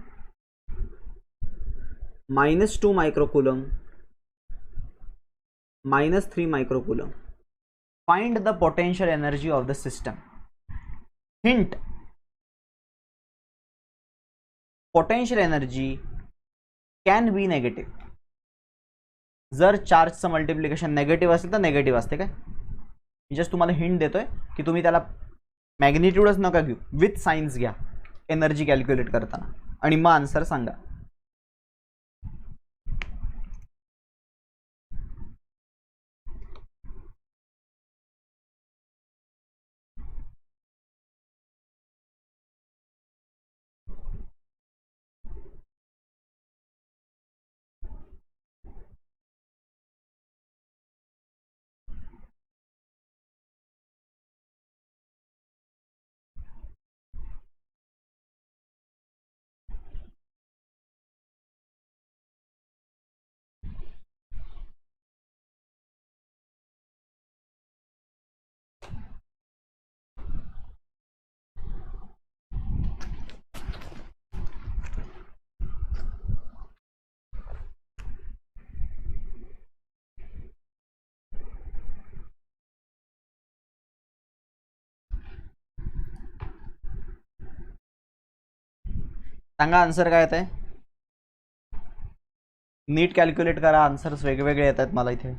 -2 microcoulomb -3 microcoulomb. Find the potential energy of the system. Hint: potential energy can be negative. जर चार्जचं मल्टिप्लिकेशन नेगेटिव्ह असेल तर नेगेटिव्ह असते काय. मी जस्ट तुम्हाला हिंट देतोय की तुम्ही त्याला मॅग्निट्यूडच नका घेऊ, विथ साइन्स घ्या एनर्जी कॅल्क्युलेट करताना आणि मग आन्सर सांगा. सांगा आन्सर काय येत आहे. नीट कॅल्क्युलेट करा, आन्सर्स वेगवेगळे येत आहेत मला इथे.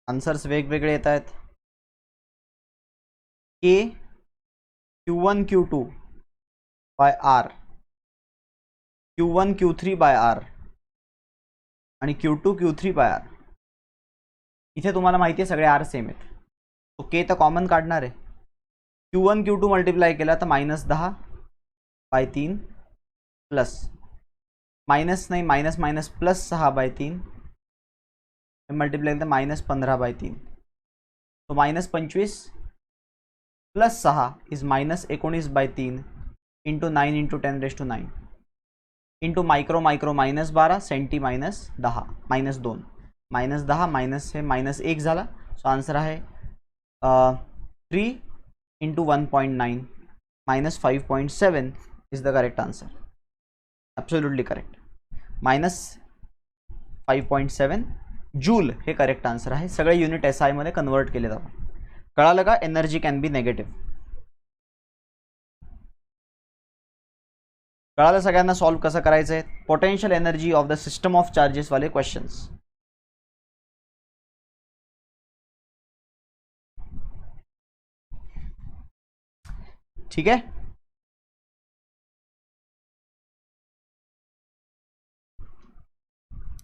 आन्सर्स वेगवेगळे येत आहेत. K Q1 Q2 by R, Q1 Q3 by R आणि Q2 Q3 बाय आर. इथे तुम्हाला माहिती आहे सगळे आर सेम आहेत. तो के तर कॉमन काढणार आहे. Q1 Q2 मल्टिप्लाय केला तर -10/3 प्लस माइनस नहीं माइनस माइनस प्लस 6/3 मल्टीप्लाई केलं -15/3. तो -25 plus 6 is -19/3 into 9 into 10⁻⁹ into micro micro -12 centi -10 -2 -10 minus है -1 झाला. सो आन्सर आहे 3 into 1.9 -5.7 is the correct answer. Absolutely correct. -5.7 joule हे करेक्ट आन्सर आहे. सगळे युनिट SI मध्ये कन्वर्ट केले जातात. कळालं का. Energy can be negative. कळालं सगळ्यांना सॉल्व्ह कसं करायचं आहे. Potential energy of the system of charges वाले क्वेश्चंस. ठीक आहे.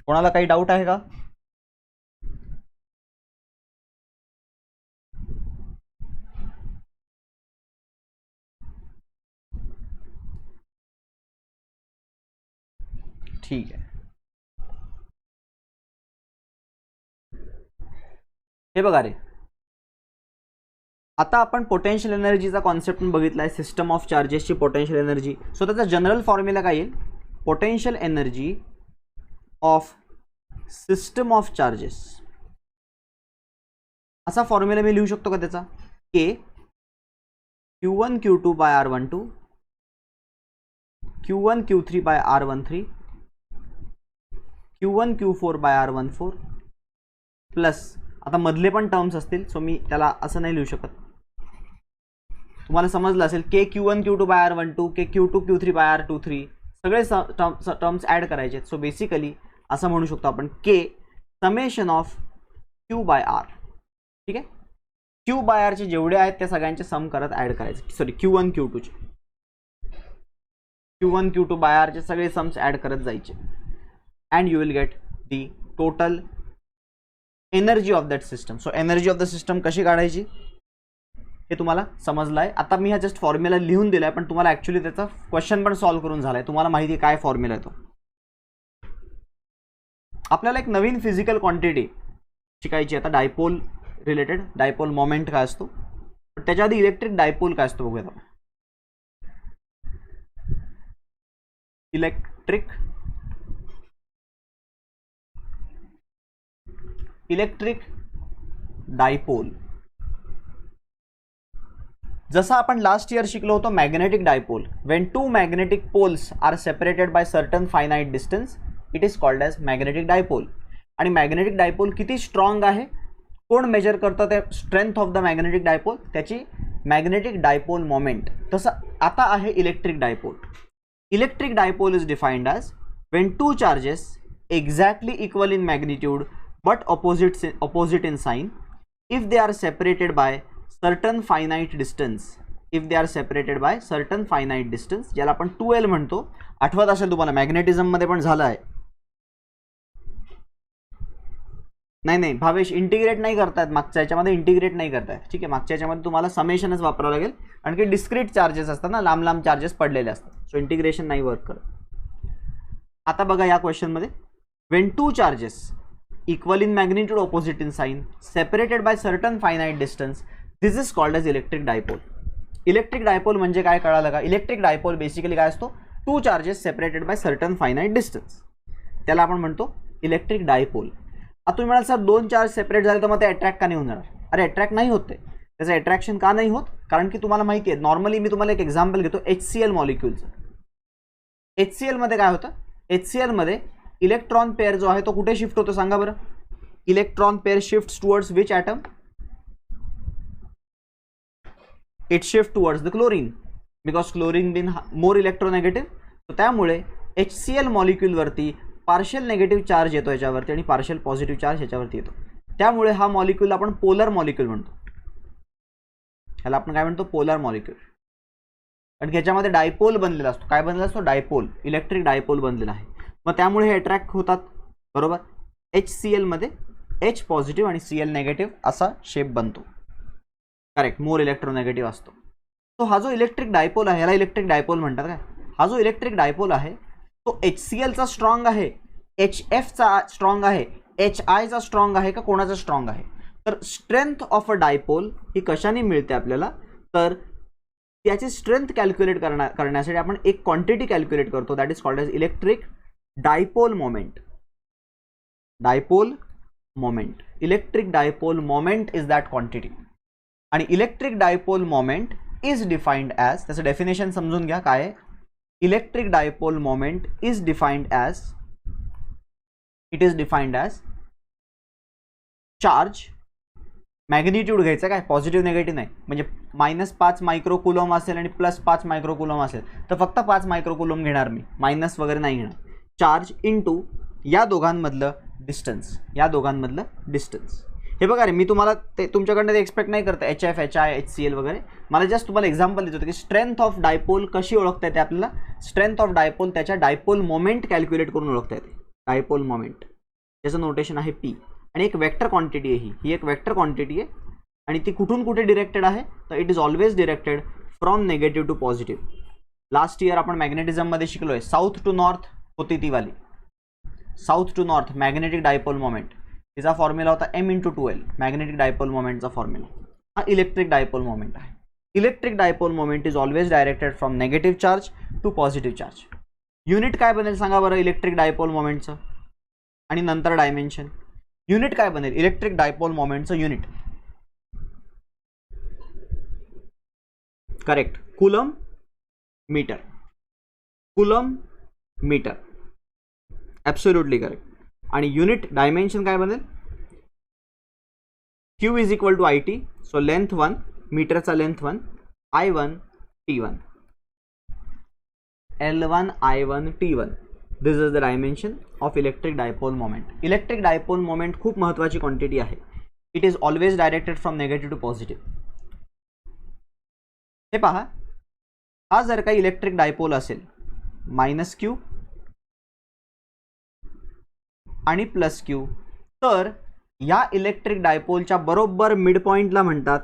कोणाला काही डाऊट आहे का. ठीक आहे. हे बघा रे, आता आपण पोटेन्शियल एनर्जीचा कॉन्सेप्ट बघितलाय. सिस्टम ऑफ चार्जेसची पोटेन्शियल एनर्जी. सो त्याचा जनरल फॉर्म्युला काय येईल. Potential energy of system of charges असा फॉर्म्युला मी लिहू शकतो का त्याचा. K Q1 Q2 by R12 Q1 Q3 by R13 Q1 Q4 by R14 plus आता मधले पण टर्म्स असतील. सो मी त्याला असं नाही लिहू शकत. तुम्हाला समजलं असेल. के Q1 Q2 by R12 K Q2 Q3 by R23 सगळे टर्म्स ॲड करायचे. सो बेसिकली असं म्हणू शकतो आपण K summation of Q by R. ठीक आहे. Q बाय R चे जेवढे आहेत त्या सगळ्यांचे सम करत ॲड करायचे. सॉरी Q1 Q2 चे Q1 Q2 बाय R चे सगळे सम्स ॲड करत जायचे. And you will get the total energy of that system. So energy of the system कशी काढायची हे तुम्हाला समजलं आहे. आता मी हा जस्ट फॉर्म्युला लिहून दिलाय, पण तुम्हाला ॲक्च्युली त्याचा क्वेश्चन पण सॉल्व्ह करून झालाय. तुम्हाला माहिती आहे काय फॉर्म्युला आहे तो. आपल्याला एक नवीन फिजिकल क्वांटिटी शिकायची आता. Dipole related. डायपोल मोमेंट काय असतो, पण त्याच्या आधी इलेक्ट्रिक डायपोल काय असतो बघूया आपण. इलेक्ट्रिक डायपोल जसं आपण लास्ट इयर शिकलो होतो magnetic dipole. When two magnetic poles are separated by certain finite distance it is called as magnetic dipole. आणि मॅग्नेटिक डायपोल किती स्ट्रॉंग आहे कोण मेजर करतं ते strength of the magnetic dipole, त्याची मॅग्नेटिक डायपोल मोमेंट. तसं आता आहे electric dipole. Electric dipole is defined as when two charges exactly equal in magnitude but opposite in sign if they are separated by certain finite distance. if they are separated by certain finite distance ज्याला आपण 2L म्हणतो. आठवत असेल तुम्हाला magnetism मध्ये पण झालं आहे. नाही भावेश इंटिग्रेट नाही करतायत मागच्या याच्यामध्ये. इंटिग्रेट नाही करतायत. ठीक आहे. मागच्या याच्यामध्ये तुम्हाला समेशनच वापरावं लागेल कारण की डिस्क्रीट चार्जेस असतात ना, लांब लांब चार्जेस पडलेले असतात. सो इंटिग्रेशन नाही वर्क करत. आता बघा या क्वेश्चन मध्ये when two charges equal in magnitude opposite in sign separated by certain finite distance this is called as electric dipole. Electric dipole म्हणजे काय कळालं का. इलेक्ट्रिक डायपोल बेसिकली काय असतो. Two charges separated by certain finite distance त्याला आपण म्हणतो electric dipole. आता तुम्ही म्हणाल सर दोन चार्ज सेपरेट झाले तर मग ते अट्रॅक्ट का नाही होणार. अरे अट्रॅक्ट नाही होत. त्याचं अट्रॅक्शन का नाही होत कारण की तुम्हाला माहिती आहे नॉर्मली मी तुम्हाला एक एक्झाम्पल घेतो HCl मॉलिक्युलचं. HCl मध्ये काय होतं, HCl मध्ये इलेक्ट्रॉन पेअर जो आहे तो कुठे शिफ्ट होतो सांगा बरं. Electron pair shift towards which atom, it shift towards the chlorine, because chlorine been more electronegative. तर त्यामुळे HCl मॉलिक्यूलवरती पार्शियल नेगेटिव्ह चार्ज येतो याच्यावरती आणि पार्शियल पॉझिटिव्ह चार्ज याच्यावरती येतो. त्यामुळे हा मॉलिक्यूल आपण पोलर मॉलिक्यूल म्हणतो. ह्याला आपण काय म्हणतो, पोलर मॉलिक्यूल. कारण ह्याच्यामध्ये डायपोल बनलेला असतो. काय बनलेला असतो, डायपोल, इलेक्ट्रिक डायपोल बनलेला आहे. मग त्यामुळे हे अट्रॅक्ट होतात, बरोबर. HCl मध्ये H पॉझिटिव्ह आणि Cl नेगेटिव्ह असा शेप बनतो. करेक्ट, मोर इलेक्ट्रोनेगेटिव्ह असतो. तो हा जो इलेक्ट्रिक डायपोल आहे याला इलेक्ट्रिक डायपोल म्हणतात काय. हा जो इलेक्ट्रिक डायपोल आहे तो HCl चा स्ट्रॉंग आहे, HF चा स्ट्रॉंग आहे, HI चा स्ट्रॉंग आहे का कोणाचा स्ट्रॉंग आहे. तर स्ट्रेंथ ऑफ अ डायपोल ही कशाने मिळते आपल्याला, तर त्याची स्ट्रेंथ कॅल्क्युलेट करण्यासाठी आपण एक क्वांटिटी कॅल्क्युलेट करतो, that is called as electric dipole moment. Dipole moment, electric dipole moment is that quantity. आणि electric dipole moment is defined as, त्याचं डेफिनेशन समजून घ्या काय आहे. Electric dipole moment is defined as, it is defined as charge magnitude घ्यायचं काय, positive negative नाही. म्हणजे -5 मायक्रोकुलम असेल आणि +5 मायक्रोकुलम असेल तर फक्त 5 मायक्रोकुलम घेणार मी, मायनस वगैरे नाही घेणार. चार्ज इंटू या दोघांमधलं डिस्टन्स, या दोघांमधलं डिस्टन्स. हे बघा रे, मी तुम्हाला ते तुमच्याकडनं ते एक्सपेक्ट नाही करत HF, HI, HCl वगैरे. मला जस्ट तुम्हाला एक्झाम्पल देत होतं की स्ट्रेंथ ऑफ डायपोल कशी ओळखता येते आपल्याला. स्ट्रेंथ ऑफ डायपोल त्याच्या डायपोल मोमेंट कॅल्क्युलेट करून ओळखता येते. डायपोल मोमेंट त्याचं नोटेशन आहे P. आणि एक वेक्टर क्वांटिटी आहे ही एक वेक्टर क्वांटिटी आहे. आणि ती कुठून कुठे डिरेक्टेड आहे, तर it is always directed from negative to positive. Last year आपण मॅग्नेटिझममध्ये शिकलोय, साऊथ टू नॉर्थ होती ती वाली. South to north magnetic dipole moment, तिचा फॉर्म्युला होता M×2L, मॅग्नेटिक डायपोल मोमेंटचा फॉर्म्युला. हा इलेक्ट्रिक डायपोल मोमेंट आहे. Electric dipole moment is always directed from negative charge to positive charge. Unit काय बनेल सांगा बरं इलेक्ट्रिक डायपोल मोमेंटचं, आणि नंतर डायमेन्शन. युनिट काय बनेल इलेक्ट्रिक डायपोल मोमेंटचं unit, correct, coulomb metre. Coulomb metre, absolutely correct. आणि युनिट डायमेन्शन काय बनेल, Q is equal to IT. So length 1, मीटरचा length 1, I1 T1, L1 I1 T1. This is the dimension of electric dipole moment. Electric dipole moment खूप महत्त्वाची quantity आहे. It is always directed from negative to positive. हे पहा, हा जर काही electric dipole असेल -Q आणि +Q, तर या इलेक्ट्रिक डायपोलच्या बरोबर मिड पॉइंटला म्हणतात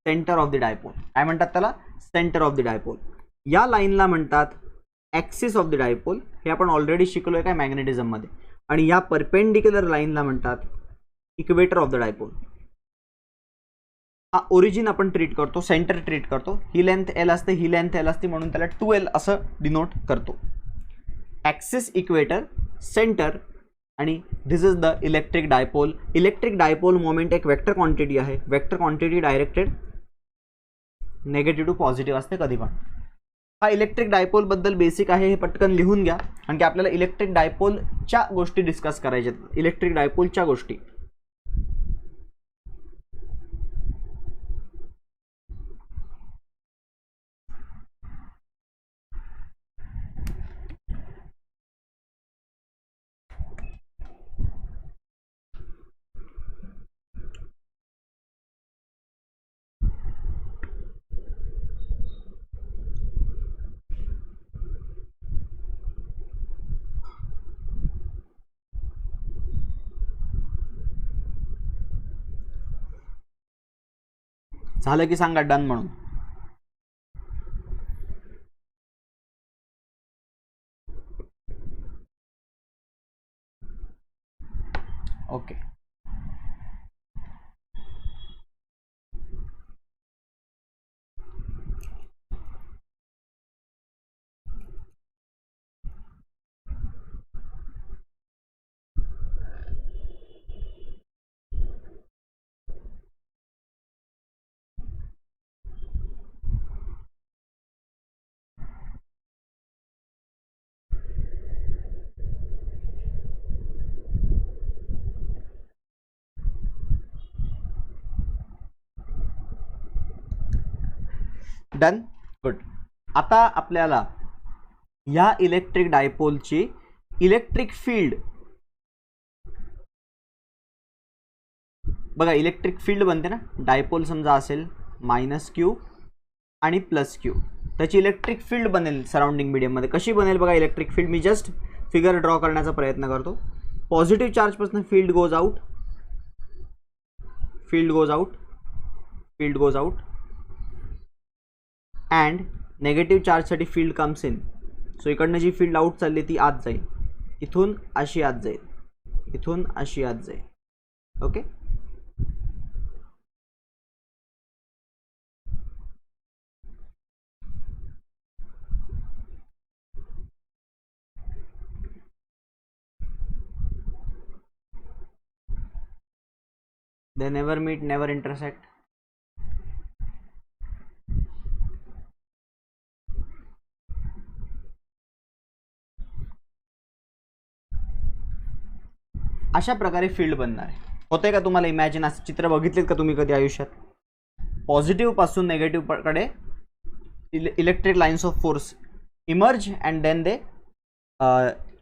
सेंटर ऑफ द डायपोल. काय म्हणतात त्याला, सेंटर ऑफ द डायपोल. या लाईनला म्हणतात ॲक्सिस ऑफ द डायपोल. हे आपण ऑलरेडी शिकलोय काय मॅग्नेटिझममध्ये. आणि या परपेंडिक्युलर लाईनला म्हणतात इक्वेटर ऑफ द डायपोल. हा ओरिजिन आपण ट्रीट करतो, सेंटर ट्रीट करतो. ही लेंथ L असते, ही लेंथ L असते, म्हणून त्याला 2L असं डिनोट करतो. ॲक्सिस, इक्वेटर, सेंटर, आणि this is the electric dipole. Electric dipole moment एक वेक्टर क्वांटिटी आहे. Vector quantity directed negative to positive असते कधी पण. हा इलेक्ट्रिक डायपोल बद्दल बेसिक आहे, हे पटकन लिहून घ्या. कारण की आपल्याला इलेक्ट्रिक डायपोलच्या गोष्टी डिस्कस करायच्या आहेत. इलेक्ट्रिक डायपोलच्या गोष्टी. झालं की सांगा डन म्हणून. ओके. Done, good. आता आपल्याला या इलेक्ट्रिक डायपोलची इलेक्ट्रिक फील्ड बघा, इलेक्ट्रिक फील्ड बनते ना, डायपोल समजा असेल -q आणि +q, त्याची इलेक्ट्रिक फील्ड बनेल सराउंडिंग मीडियममध्ये. कशी बनेल बघा इलेक्ट्रिक फील्ड, मी जस्ट फिगर ड्रॉ करण्याचा प्रयत्न करतो. पॉझिटिव्ह चार्जपासून field goes out, field goes out, field goes out, and negative चार्जसाठी फील्ड कम्स इन. सो इकडनं जी फील्ड आउट चालली ती आत जाईल, इथून अशी आत जाईल, इथून अशी आत जाईल. Okay, they never meet, never intersect. अशा प्रकारे फील्ड बनणार आहे. होते का तुम्हाला इमॅजिन? असं चित्र बघितलेत का तुम्ही कधी आयुष्यात? पॉझिटिव्ह पासून नेगेटिव्ह कडे electric lines of force emerge and then they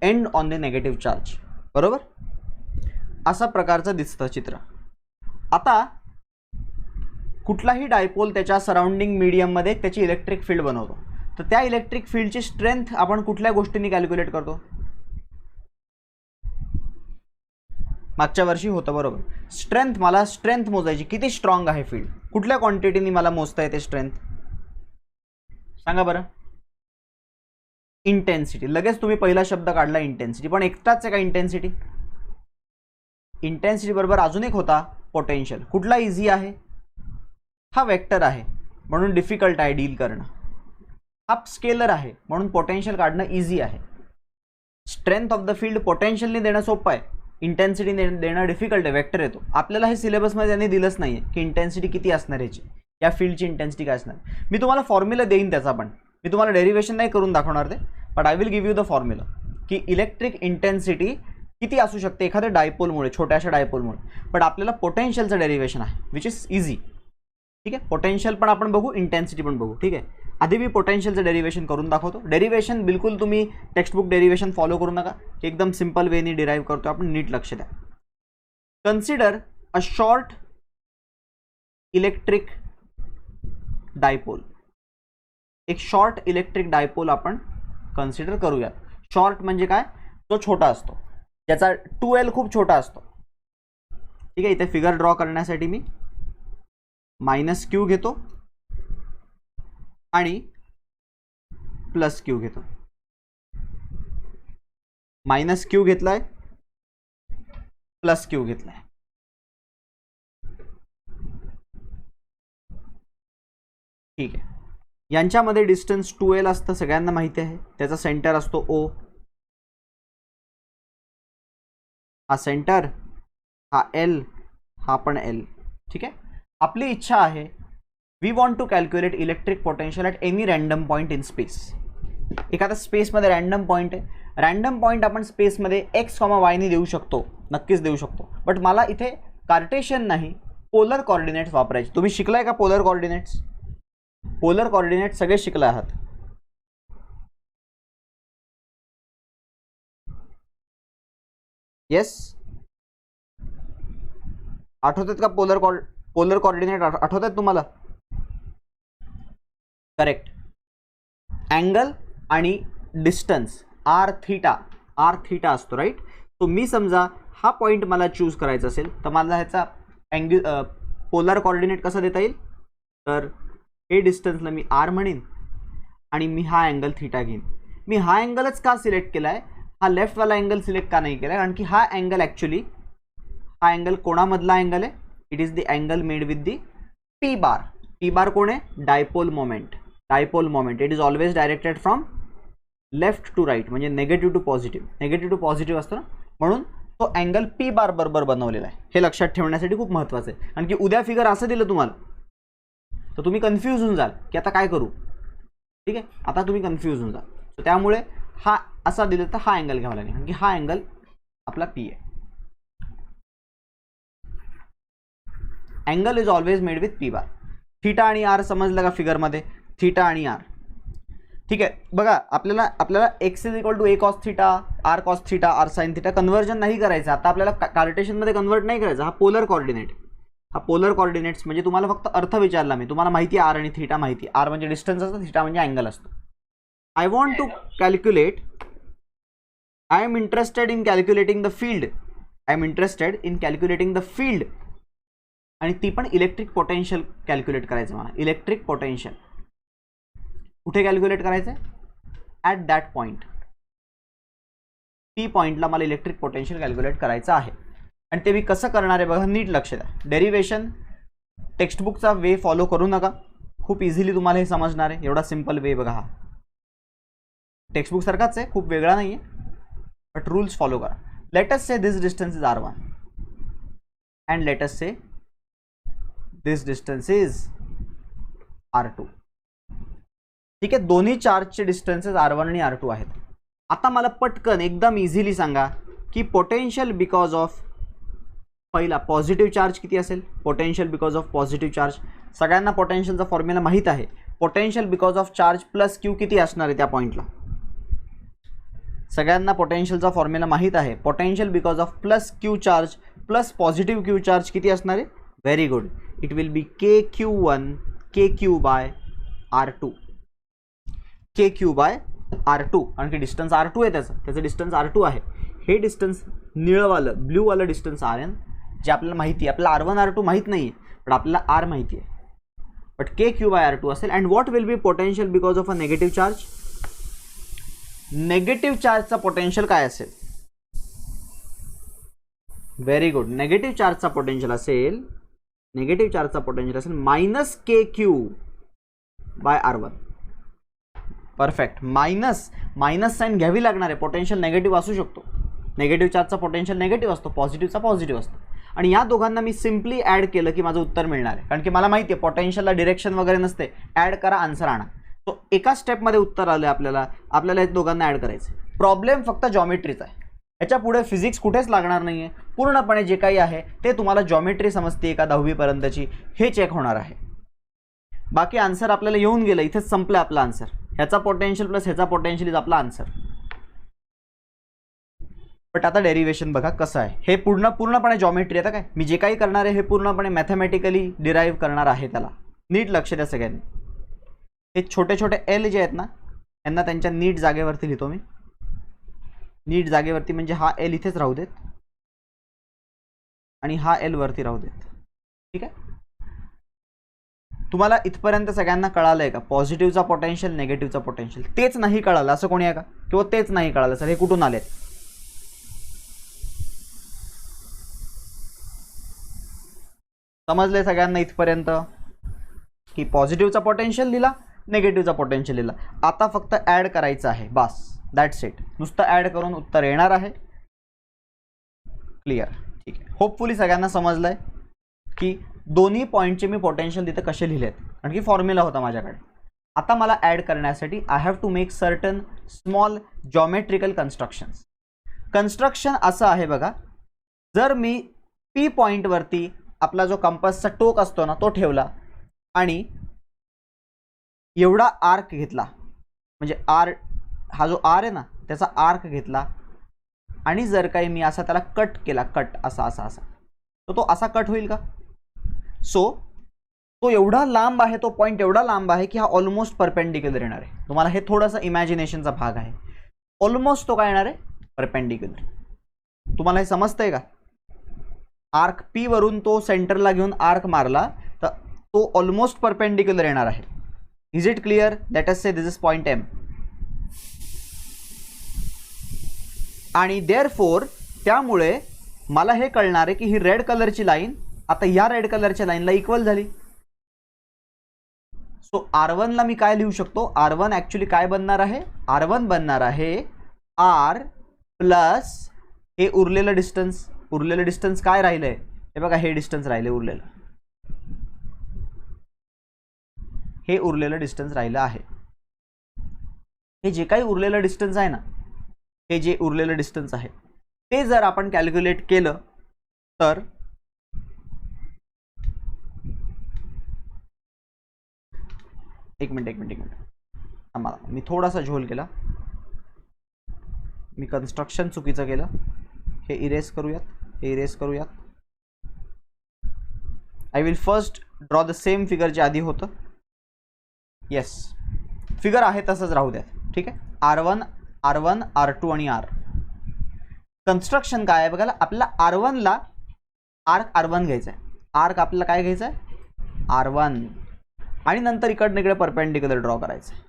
end on the negative charge. बरोबर, असा प्रकारचं दिसतं चित्र. आता कुठलाही डायपोल त्याच्या सराउंडिंग मीडियममध्ये त्याची इलेक्ट्रिक फील्ड बनवतो. तर त्या इलेक्ट्रिक फील्डची स्ट्रेंथ आपण कुठल्या गोष्टींनी कॅल्क्युलेट करतो? मागच्या वर्षी होतं बरोबर. स्ट्रेंथ, मला स्ट्रेंथ मोजायची, किती स्ट्रॉंग आहे फील्ड, कुठल्या क्वांटिटीनी मला मोजता येते स्ट्रेंथ? सांगा बरं. इंटेन्सिटी. लगेच तुम्ही पहिला शब्द काढला इंटेन्सिटी, पण एकटाच आहे का इंटेन्सिटी? इंटेन्सिटी बरोबर अजून एक होता पोटेन्शियल. कुठला इझी आहे? हा वेक्टर आहे म्हणून डिफिकल्ट आहे डील करणं. हा स्केलर आहे म्हणून पोटेन्शियल काढणं इझी आहे. स्ट्रेंथ ऑफ द फील्ड पोटेन्शियलने देणं सोपं आहे, इंटेन्सिटी देणं डिफिकल्ट आहे, वेक्टर येतो. आपल्याला हे सिलेबसमध्ये त्यांनी दिलंच नाही आहे की इंटेन्सिटी किती असणार याची, या फील्डची इंटेन्सिटी काय असणार. मी तुम्हाला फॉर्म्युला देईन त्याचा, पण मी तुम्हाला डेरिव्हेशन नाही करून दाखवणार ते, but I will give you the formula की इलेक्ट्रिक इंटेन्सिटी किती असू शकते एखाद्या डायपोलमुळे, छोट्याशा डायपोलमुळे. पण आपल्याला पोटेन्शियलचं डेरिव्हेशन आहे विच इज इझी. ठीक आहे, पोटेन्शियल पण आपण बघू, इंटेन्सिटी पण बघू. ठीक आहे, आधी मी पोटेन्शियलचं डेरिव्हेशन करून दाखवतो. डेरिव्हेशन बिलकुल तुम्ही टेक्स्टबुक डेरिव्हेशन फॉलो करू नका, एकदम सिंपल वेनी डिराईव्ह करतो आपण, नीट लक्ष द्या. Consider a short electric dipole. एक शॉर्ट इलेक्ट्रिक डायपोल आपण कन्सिडर करूयात. शॉर्ट म्हणजे काय? तो छोटा असतो, ज्याचा 2L खूप छोटा असतो. ठीक आहे, इथे फिगर ड्रॉ करण्यासाठी मी -q घेतो आणि +q घेतो. -q घेतलाय, +q घेतलाय. ठीक आहे, यांच्यामध्ये डिस्टन्स 2L असतं, सगळ्यांना माहिती आहे. त्याचा सेंटर असतो O. हा सेंटर, हा L, हा पण L. ठीक आहे, आपली इच्छा आहे, we want to calculate electric potential at any random point in space. एखादा स्पेसमध्ये रँडम पॉईंट आहे, रँडम पॉईंट आपण स्पेसमध्ये x, y ने देऊ शकतो, नक्कीच देऊ शकतो. बट मला इथे कार्टेशियन नाही, पोलर कॉर्डिनेट्स वापरायचे. तुम्ही शिकलाय का पोलर कॉर्डिनेट्स? पोलर कॉर्डिनेट्स सगळे शिकले आहात. येस, आठवतात का पोलर कॉर्डिनेट आठवतात तुम्हाला? करेक्ट. अँगल आणि डिस्टन्स आर थीटा असतो, राईट. तो मी समजा हा पॉईंट मला चूज करायचा असेल तर मला ह्याचा पोलर कॉर्डिनेट कसा देता येईल? तर हे डिस्टन्सला मी आर म्हणेन आणि मी हा अँगल थीटा घेईन. मी हा अँगलच का सिलेक्ट केला आहे, हा लेफ्टवाला अँगल सिलेक्ट का नाही केला? कारण की हा अँगल ॲक्च्युली, हा अँगल कोणामधला अँगल आहे? It is the angle made with the P bar. P bar कोण आहे? Dipole moment. Dipole moment it is always directed from left to right, म्हणजे negative to positive. Negative to positive असतो ना, म्हणून तो angle P बार बरोबर बनवलेला आहे. हे लक्षात ठेवण्यासाठी खूप महत्त्वाचं आहे. कारण की उद्या फिगर असं दिलं तुम्हाला तर तुम्ही कन्फ्यूज होऊन जाल की आता काय करू. ठीक आहे, आता तुम्ही कन्फ्यूज होऊन जाल. तर त्यामुळे हा असा दिलं तर हा अँगल घ्यावा लागेल, कारण की हा अँगल आपला पी आहे. Angle is always made with P bar. Theta आणि आर समजलं का फिगरमध्ये? थीटा आणि आर. ठीक आहे, बघा आपल्याला X is equal to A cos theta, R cos theta, R sine theta conversion नाही करायचं. आता आपल्याला कार्टेशियनमध्ये कन्वर्ट नाही करायचं. हा पोलर कोऑर्डिनेट, हा पोलर कोऑर्डिनेट्स म्हणजे तुम्हाला फक्त अर्थ विचारला मी. तुम्हाला माहिती आहे आर आणि थीटा माहिती आहे. आर म्हणजे डिस्टन्स असतं, थीटा म्हणजे अँगल असतो. I want to calculate, I am interested in calculating the field, I am interested in calculating the field, आणि ती पण इलेक्ट्रिक पोटेन्शियल कॅल्क्युलेट करायचं मला. इलेक्ट्रिक पोटेन्शियल कुठे कॅल्क्युलेट करायचं आहे? ॲट दॅट पॉईंट, पी पॉईंटला मला इलेक्ट्रिक पोटेन्शियल कॅल्क्युलेट करायचं आहे. आणि ते मी कसं करणार आहे बघा, नीट लक्ष द्या. डेरिवेशन टेक्स्टबुकचा वे फॉलो करू नका, खूप इझिली तुम्हाला हे समजणार आहे. एवढा सिंपल वे बघा, हा टेक्स्टबुक सारखाच आहे, खूप वेगळा नाही आहे, बट रूल्स फॉलो करा. Late us say this distance is r1 and let us say this distance is r2. ठीक आहे, दोन्ही चार्जचे डिस्टन्सेस r1 आणि r2 आहेत. आता मला पटकन एकदम इझिली सांगा की पोटेन्शियल बिकॉज ऑफ पहिला पॉझिटिव्ह चार्ज किती असेल? Potential because of positive charge, सगळ्यांना पोटेन्शियलचा फॉर्म्युला माहीत आहे. Potential because of charge plus Q किती असणार आहे त्या पॉईंटला? सगळ्यांना पोटेन्शियलचा फॉर्म्युला माहीत आहे. Potential because of plus Q charge plus positive Q charge किती असणार आहे? Very good, it will be KQ1 KQ by R2, KQ by R2, कारण की डिस्टन्स R2 आहे, त्याचं डिस्टन्स R2 आहे. हे डिस्टन्स निळवालं ब्ल्यूवालं डिस्टन्स RN, जे आपल्याला माहिती आहे. आपल्याला R1 R2 माहीत नाही आहे, पण आपल्याला R माहिती आहे. बट KQ बाय R2 असेल. And what will be potential because of a negative charge? Negative चार्जचा पोटेन्शियल काय असेल? व्हेरी गुड, नेगेटिव्ह चार्जचा पोटेन्शियल असेल, नेगेटिव्ह चार्जचा पोटेन्शियल असेल minus KQ by R1. Perfect, minus sign घ्यावी लागणार आहे. पोटेन्शियल नेगेटिव्ह असू शकतो, नेगेटिव्ह चार्जचा पोटेन्शियल नेगेटिव्ह असतो, पॉझिटिव्हचा पॉझिटिव्ह असतो. आणि या दोघांना मी सिम्पली ॲड केलं की माझं उत्तर मिळणार आहे, कारण की मला माहिती आहे पोटेन्शियलला डिरेक्शन वगैरे नसते. ॲड करा, आन्सर आणा. सो एका स्टेपमध्ये उत्तर आलं आहे. आपल्याला एक दोघांना ॲड करायचं. प्रॉब्लेम फक्त जॉमेट्रीचा आहे, याच्या पुढे फिजिक्स कुठेच लागणार नाही आहे. पूर्णपणे जे काही आहे ते तुम्हाला जॉमेट्री समजते का 10वीपर्यंतची हे चेक होणार आहे. बाकी आन्सर आपल्याला येऊन गेलं, इथेच संपलं आपलं आन्सर. ह्याचा पोटेन्शियल प्लस ह्याचा पोटेन्शियल इज आपला आन्सर. बट आता डेरिवेशन बघा कसं आहे. हे पूर्णपणे जॉमेट्री. आता काय मी जे काही करणार आहे हे पूर्णपणे मॅथमॅटिकली डिराईव्ह करणार आहे. त्याला नीट लक्ष द्या सगळ्यांनी. हे छोटे छोटे एल जे आहेत ना, यांना त्यांच्या नीट जागेवरती लिहितो मी. नीट जागेवरती म्हणजे हा एल इथेच राहू देत आणि हा एल वरती राहू देत. ठीक आहे, तुम्हाला इथपर्यंत सगळ्यांना कळालंय का? पॉझिटिव्हचा पोटेन्शियल, नेगेटिव्हचा पोटेन्शियल. तेच नाही कळालं असं कोणी आहे का? किंवा तेच नाही कळालं सर हे कुठून आले? समजले सगळ्यांना इथपर्यंत की पॉझिटिव्हचा पोटेन्शियल लिहिला, नेगेटिव्हचा पोटेन्शियल लिहिला. आता फक्त ॲड करायचं आहे, बस, दॅट्स इट. नुसतं ॲड करून उत्तर येणार आहे. क्लिअर? ठीक आहे, होपफुली सगळ्यांना समजलंय की दोन्ही पॉईंटचे मी पोटेन्शियल तिथे कसे लिहिलेत, कारण की फॉर्म्युला होता माझ्याकडे. आता मला ॲड करण्यासाठी I have to make certain small geometrical constructions. Construction असं आहे बघा, जर मी पी पॉईंटवरती आपला जो कंपासचा टोक असतो ना तो ठेवला आणि एवढा आर्क घेतला, म्हणजे हा जो आर आहे ना त्याचा आर्क घेतला आणि जर काही मी असा त्याला कट केला, कट असा तर तो असा कट होईल का? सो तो एवढा लांब आहे, तो पॉईंट एवढा लांब आहे की हा ऑलमोस्ट परपेंडिक्युलर येणार आहे. तुम्हाला हे थोडंसं इमॅजिनेशनचा भाग आहे. ऑलमोस्ट तो काय येणार आहे? परपेंडिक्युलर. तुम्हाला हे समजतंय का? आर्क पी वरून तो सेंटरला घेऊन आर्क मारला तर तो ऑलमोस्ट परपेंडिक्युलर येणार आहे. Is it clear? Let us say this is point M. आणि देअरफोर त्यामुळे मला हे कळणार आहे की ही रेड कलरची लाईन आता या रेड कलरच्या लाईनला इक्वल झाली. सो R1 ला मी काय लिहू शकतो? R1 ॲक्च्युली काय बनणार आहे? R1 बनणार आहे R प्लस हे उरलेलं डिस्टन्स. उरलेलं डिस्टन्स काय राहिलंय? हे बघा, हे डिस्टन्स राहिले उरलेलं. हे उरलेलं डिस्टन्स राहिलं आहे. हे जे काही उरलेलं डिस्टन्स आहे ना, हे जे उरलेलं डिस्टन्स आहे ते जर आपण कॅल्क्युलेट केलं तर एक मिनिट थांबा, मी थोडासा झोल केला, मी कन्स्ट्रक्शन चुकीचं केलं. हे इरेज करूयात. I will first draw the same figure जे आधी होतं. येस, फिगर आहे तसंच राहू द्या. ठीक आहे. R1 R2 आणि R. कन्स्ट्रक्शन काय आहे बघा, आपल्याला R1ला आर्क R1 घ्यायचा आहे. आर्क आपल्याला काय घ्यायचं आहे, R1, आणि नंतर इकडनं इकडे परपेंडिक्युलर ड्रॉ करायचं आहे.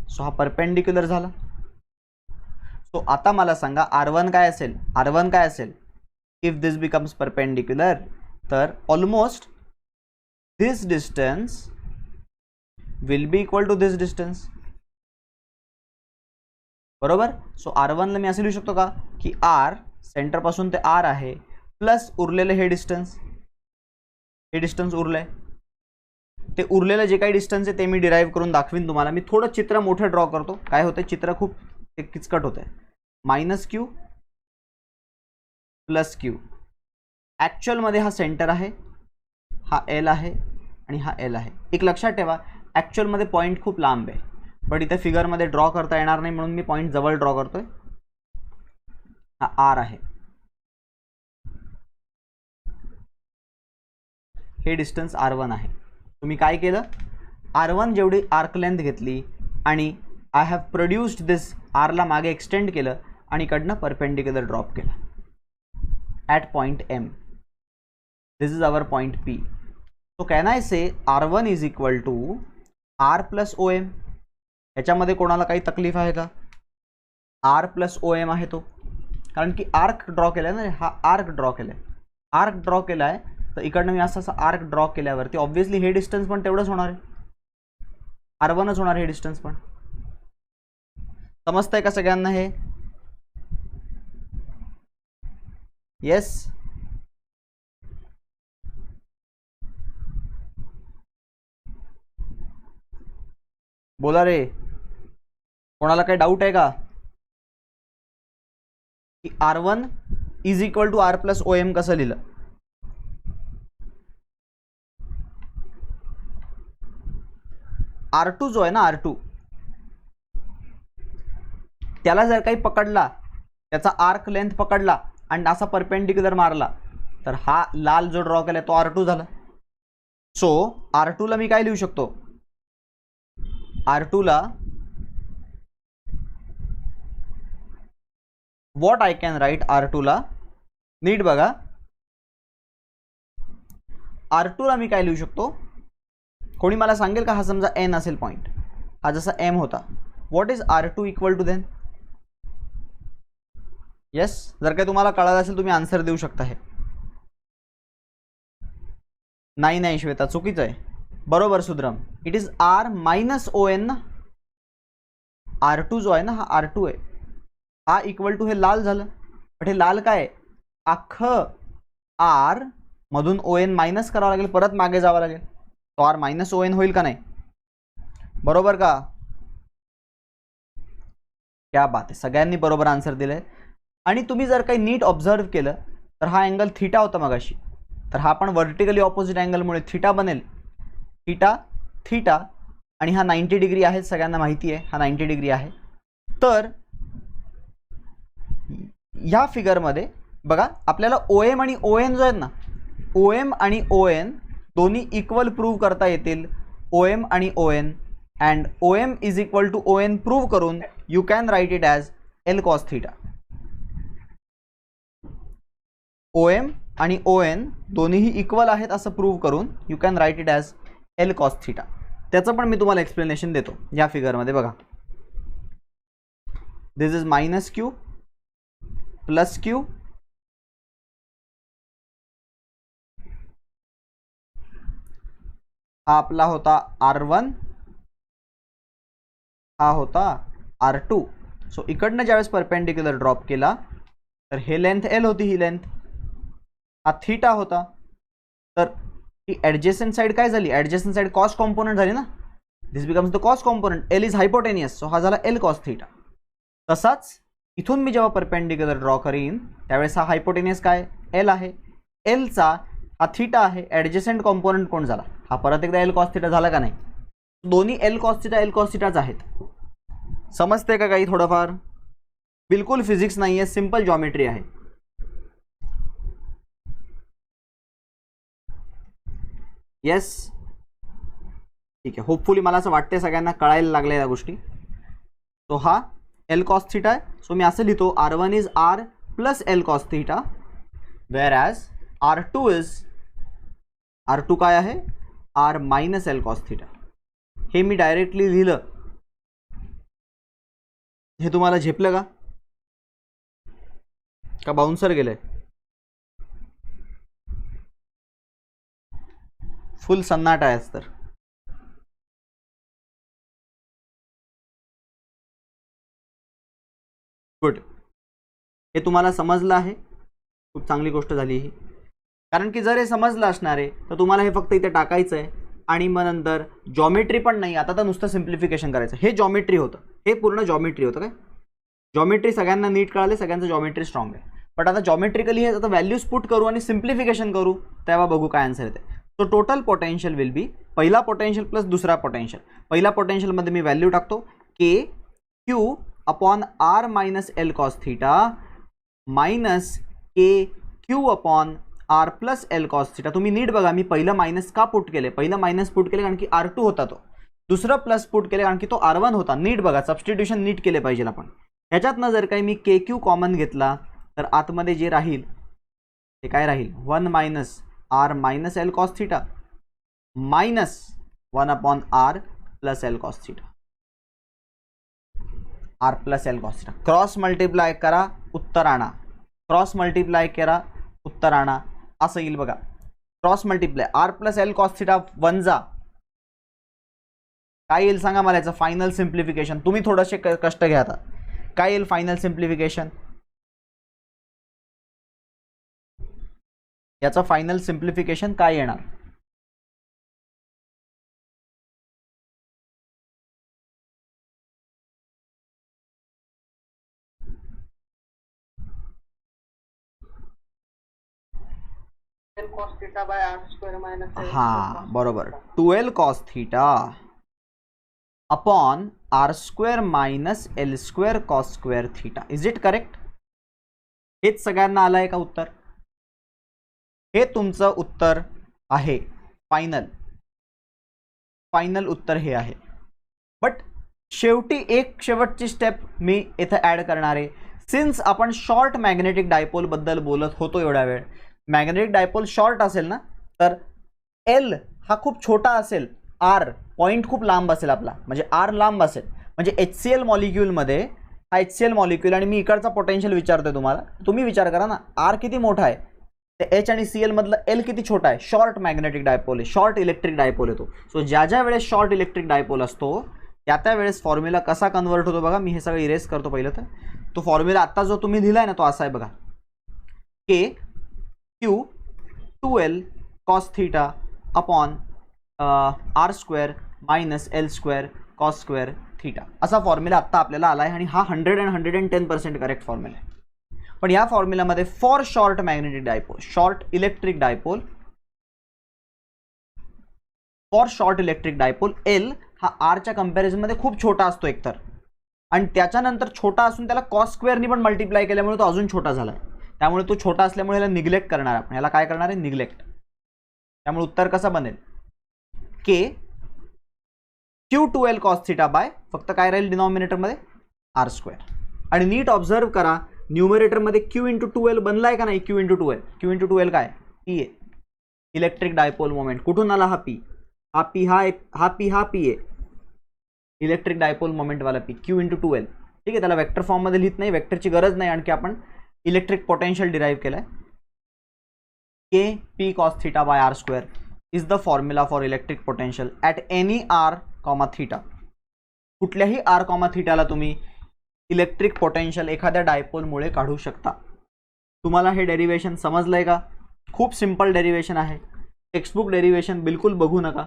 सो हा परपेंडिक्युलर झाला. सो आता मला सांगा R1 काय असेल इफ दिस बिकम्स परपेंडिक्युलर, तर almost this distance will be equal to this distance. बरोबर. सो R1 ला मी असे लिहू शकतो का की R सेंटर पासून ते R आहे प्लस उरलेले हे डिस्टन्स उरलंय. ते उरलेलं जे काही डिस्टन्स आहे ते मी डिराईव्ह करून दाखवीन तुम्हाला. मी थोडं चित्र मोठं ड्रॉ करतो. काय होतं, चित्र खूप किचकट होतंय. -q plus q. ॲक्च्युअलमध्ये हा सेंटर आहे, हा L आहे आणि हा L आहे. एक लक्षात ठेवा, ॲक्च्युअलमध्ये पॉईंट खूप लांब आहे, पण इथे फिगरमध्ये ड्रॉ करता येणार नाही म्हणून मी पॉईंट जवळ ड्रॉ करतोय. हा R आहे. हे डिस्टन्स R1 आहे. तुम्ही काय केलं, R1 जेवढी आर्क लेंथ घेतली आणि आय हॅव प्रोड्यूस्ड दिस, आरला मागे एक्सटेंड केलं आणि इकडनं परपेंडिक्युलर ड्रॉप केला at point M. This is our point P. So can I say R1 is equal to R plus OM. ह्याच्यामध्ये कोणाला काही तकलीफ आहे का, R प्लस OM आहे तो, कारण की आर्क ड्रॉ केलाय ना, हा आर्क ड्रॉ केलाय. तर इकडनं मी असं आर्क ड्रॉ केल्यावरती ऑब्व्हियसली हे डिस्टन्स पण तेवढंच होणार आहे, R1च होणार हे डिस्टन्स पण. समजतंय का सगळ्यांना हे? येस. बोला रे, कोणाला काही डाऊट आहे का की R1 is equal to R plus OM कसं लिहिलं? R2 जो आहे ना, R2, त्याला जर काही पकडला, त्याचा आर्क लेंथ पकडला आणि असा परपेंडिक्युलर मारला, तर हा लाल जो ड्रॉ केलाय तो R2 झाला. सो R2 ला मी काय लिहू शकतो, R2 ला what I can write, R2 ला नीट बघा, R2 ला मी काय लिहू शकतो, कोणी मला सांगेल का? हा समजा N असेल पॉइंट, हा जसा M होता, what is R2 equal to then? Yes, जर काही तुम्हाला कळलं असेल तुम्ही आन्सर देऊ शकता. हे नाही श्वेता, चुकीचं आहे. बरोबर सुधरम, it is R minus ON ना. R2 जो आहे ना, हा R2 आहे, हा इक्वल टू हे लाल झालं. पण हे लाल काय, अख्खं R मधून ON मायनस करावं लागेल, परत मागे जावं लागेल, तो R मायनस ON होईल का नाही? बरोबर का? क्या बात आहे, सगळ्यांनी बरोबर आन्सर दिलंय. आणि तुम्ही जर काही नीट ऑब्झर्व केलं तर हा अँगल थीटा होता मगाशी, तर हा पण वर्टिकली ऑपोजिट अँगलमुळे थीटा बनेल. थीटा आणि हा 90 डिग्री आहे, सगळ्यांना माहिती आहे हा 90 डिग्री आहे. तर ह्या फिगरमध्ये बघा, आपल्याला OM आणि ON जो आहेत ना, OM आणि ON दोन्ही इक्वल प्रूव्ह करता येतील. OM आणि ON and OM is equal to ON prove करून you can write it as L cos theta. OM आणि ON दोन्हीही इक्वल आहेत असं प्रूव्ह करून you can write it as L cos theta. त्याचं पण मी तुम्हाला एक्सप्लेनेशन देतो या फिगरमध्ये. बघा, this is -q plus q हा आपला होता R1, हा होता R2. सो इकडनं ज्यावेळेस परपेंडिक्युलर ड्रॉप केला तर हे लेंथ L होती, ही लेंथ, हा थीटा होता. तर ही ॲडजेसंट साईड काय झाली, ॲडजेसंट साईड कॉस कॉम्पोनंट झाली ना, this becomes the cos component, L is hypotenuse, so हा झाला L कॉस थीटा. तसाच इथून मी जेव्हा परपेंडिक्युलर ड्रॉ करीन त्यावेळेस हा हायपोटेनियस काय L आहे, L चा हा थीटा आहे, ॲडजसेंट कॉम्पोनंट कोण झाला, हा परत एकदा एल कॉस थीटा झाला का नाही, दोन्ही एल कॉस थीटाच आहेत. समजते का काही थोडंफार? बिलकुल फिजिक्स नाही आहे, सिंपल जॉमेट्री आहे. येस, ठीक आहे. होपफुली मला असं वाटते सगळ्यांना कळायला लागल्या या गोष्टी. तो हा एल कॉस थीटा आहे. सो मी असं लिहितो R1 is R plus L cos theta, where as R2 काय आहे, R minus L cos theta. हे मी डायरेक्टली लिहिलं, हे तुम्हाला झेपलं का बाउन्सर गेलंय? फुल सन्नाटा आहेस तर. गुड, हे तुम्हाला समजलं आहे, खूप चांगली गोष्ट झाली ही. कारण की जर हे समजलं असणार आहे तर तुम्हाला हे फक्त इथे टाकायचं आहे आणि मग नंतर जॉमेट्री पण नाही, आता तर नुसतं सिम्प्लिफिकेशन करायचं. हे जॉमेट्री होतं, हे पूर्ण जॉमेट्री होतं. काय जॉमेट्री सगळ्यांना नीट कळाले, सगळ्यांचं जॉमेट्री स्ट्रॉंग आहे. बट आता जॉमेट्रिकली हे आता व्हॅल्यूज पुट करू आणि सिम्प्लिफिकेशन करू, तेव्हा बघू काय आन्सर येते. So total potential will be, पहिला पोटेन्शियल प्लस दुसरा पोटेन्शियल. पहिला पोटेन्शियलमध्ये मी व्हॅल्यू टाकतो K Q upon R minus L cos theta minus K Q upon R plus L cos theta. तुम्ही नीट बघा, मी पहिलं मायनस का पुट केले, पहिलं मायनस पुट केले कारण की R2 होता तो, दुसरं प्लस पुट केले कारण की तो R1 होता. नीट बघा, सबस्टिट्यूशन नीट केले पाहिजे आपण. ह्याच्यातनं जर काही मी के क्यू कॉमन घेतला तर आतमध्ये जे राहील ते काय राहील, 1 minus R minus L cos theta minus 1 upon R plus L cos theta. R plus L cos theta cross multiply करा, उत्तर आणा. क्रॉस मल्टिप्लाय करा, उत्तर आणा. असं येईल बघा, cross multiply R plus L cos theta 1 जा काय येईल सांगा मला. याचं फायनल सिम्प्लिफिकेशन तुम्ही थोडेसे कष्ट घ्या. आता काय येईल फायनल सिम्प्लिफिकेशन, याचं फायनल सिम्प्लिफिकेशन काय येणार? हाँ बरोबर, 12 cos theta upon R square minus L square cos square theta. Is it correct? हेच सगळ्यांना आलंय का उत्तर? हे तुमचं उत्तर आहे फायनल. फायनल उत्तर हे आहे. बट शेवटी एक शेवटची स्टेप मी इथं ॲड करणार आहे. सिन्स आपण शॉर्ट मॅग्नेटिक डायपोल बद्दल बोलत होतो एवढा वेळ, मॅग्नेटिक डायपोल शॉर्ट असेल ना, तर एल हा खूप छोटा असेल, आर पॉईंट खूप लांब असेल आपला, म्हणजे आर लांब असेल, म्हणजे HCl मॉलिक्यूलमध्ये हा HCl मॉलिक्यूल, आणि मी इकडचा पोटेन्शियल विचारतोय तुम्हाला, तुम्ही विचार करा ना, आर किती मोठा आहे, ते एच आणि CL मधलं एल किती छोटा आहे. शॉर्ट मॅग्नेटिक डायपोल आहे, शॉर्ट इलेक्ट्रिक डायपोल येतो. सो ज्या वेळेस शॉर्ट इलेक्ट्रिक डायपोल असतो त्या वेळेस फॉर्म्युला कसा कन्वर्ट होतो बघा. मी हे सगळं इरेज करतो पहिलं. तर तो फॉर्म्युला आत्ता जो तुम्ही लिहिलाय ना, तो असा आहे बघा, K Q 2L cos theta upon R square minus L square cos square theta. असा फॉर्म्युला आत्ता आपल्याला आला आहे आणि हा 110% करेक्ट फॉर्म्युला आहे. पण या फॉर्म्युलामध्ये for short magnetic dipole, short electric dipole, for short electric dipole L हा आरच्या कंपॅरिझनमध्ये खूप छोटा असतो एकतर, आणि त्याच्यानंतर छोटा असून त्याला कॉस स्क्वेअरनी पण मल्टिप्लाय केल्यामुळे तो अजून छोटा झाला आहे. त्यामुळे तो छोटा असल्यामुळे ह्याला निग्लेक्ट करणार आपण. ह्याला काय करणार आहे? निग्लेक्ट. त्यामुळे उत्तर कसं बनेल? K Q 2L cos theta by, फक्त काय राहील डिनॉमिनेटरमध्ये? R square. आणि नीट ऑब्झर्व करा, न्यूमरेटरमध्ये क्यू इंटू 2L बनलाय का नाही? Q into 2L, Q into 2L काय? पी आहे, इलेक्ट्रिक डायपोल मोमेंट. कुठून आला हा पी? हा पी, हा पी आहे, इलेक्ट्रिक डायपोल मोमेंट वाला पी, क्यू इंटू 2L. ठीक आहे, त्याला वेक्टर फॉर्ममध्ये लिहित नाही, वेक्टरची गरज नाही, आणखी आपण इलेक्ट्रिक पोटेन्शियल डिराईव्ह केलाय. K P cos theta by R square is the formula for electric potential at any R comma theta. कुठल्याही आर कॉमा थीटाला तुम्ही इलेक्ट्रिक पोटेन्शियल एखाद्या डायपोलमुळे काढू शकता. तुम्हाला हे डेरिव्हेशन समजलंय का? खूप सिंपल डेरिव्हेशन आहे, टेक्स्टबुक डेरिव्हेशन बिलकुल बघू नका.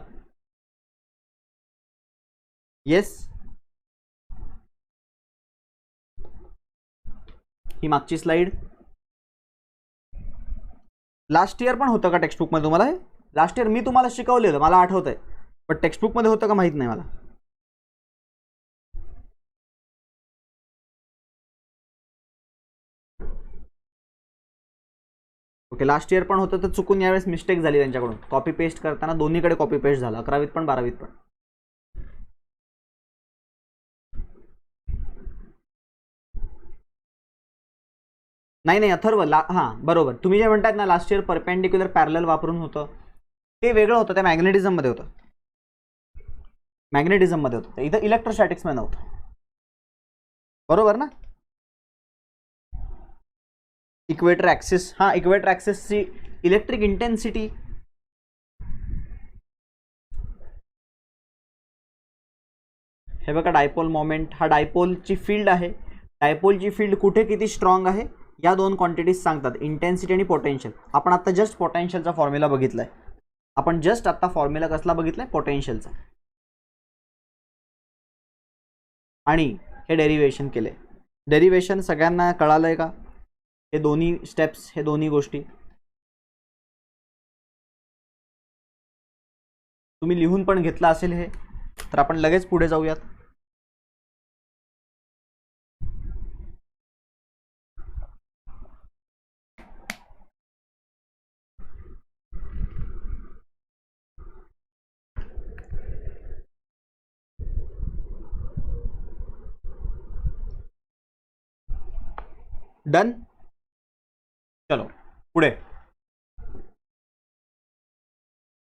येस, ही मागची स्लाइड, लास्ट इयर पण होतं का टेक्स्टबुकमध्ये तुम्हाला हे? लास्ट इयर मी तुम्हाला शिकवलेलं, मला आठवत आहे, पण टेक्स्टबुकमध्ये होतं का माहीत नाही मला. ओके, लास्ट इयर पण होतं, तर चुकून यावेळेस मिस्टेक झाली त्यांच्याकडून. कॉपी पेस्ट करताना दोन्हीकडे कॉपी पेस्ट झाला, 11वीत पण 12वीत पण. नाही अथर्व, हां बरोबर, तुम्ही जे म्हणतायत ना लास्ट इयर परपेंडिक्युलर पॅरलल वापरून होतं, ते वेगळं होतं, ते मॅग्नेटिझममध्ये होतं. मॅग्नेटिझममध्ये होतं, इथं इलेक्ट्रोस्टॅटिक्समध्ये नव्हतं. बरोबर ना. इक्वेटर ॲक्सिस, हां इक्वेटर ॲक्सिसची इलेक्ट्रिक इंटेन्सिटी हे बघा, डायपोल मोमेंट, हा डायपोलची फील्ड आहे. डायपोलची फील्ड कुठे किती स्ट्रॉंग आहे या दोन क्वांटिटीज सांगतात, इंटेन्सिटी आणि पोटेन्शियल. आपण आता जस्ट पोटेन्शियलचा फॉर्म्युला बघितलाय. आपण जस्ट आता फॉर्म्युला कसला बघितलाय, पोटेन्शियलचा, आणि हे डेरिव्हेशन केले. डेरिव्हेशन सगळ्यांना कळालंय का? हे दोन्ही स्टेप्स, हे दोन्ही गोष्टी तुम्ही लिहून पण घेतलं असेल हे, तर आपण लगेच पुढे जाऊयात. डन. चलो पुढे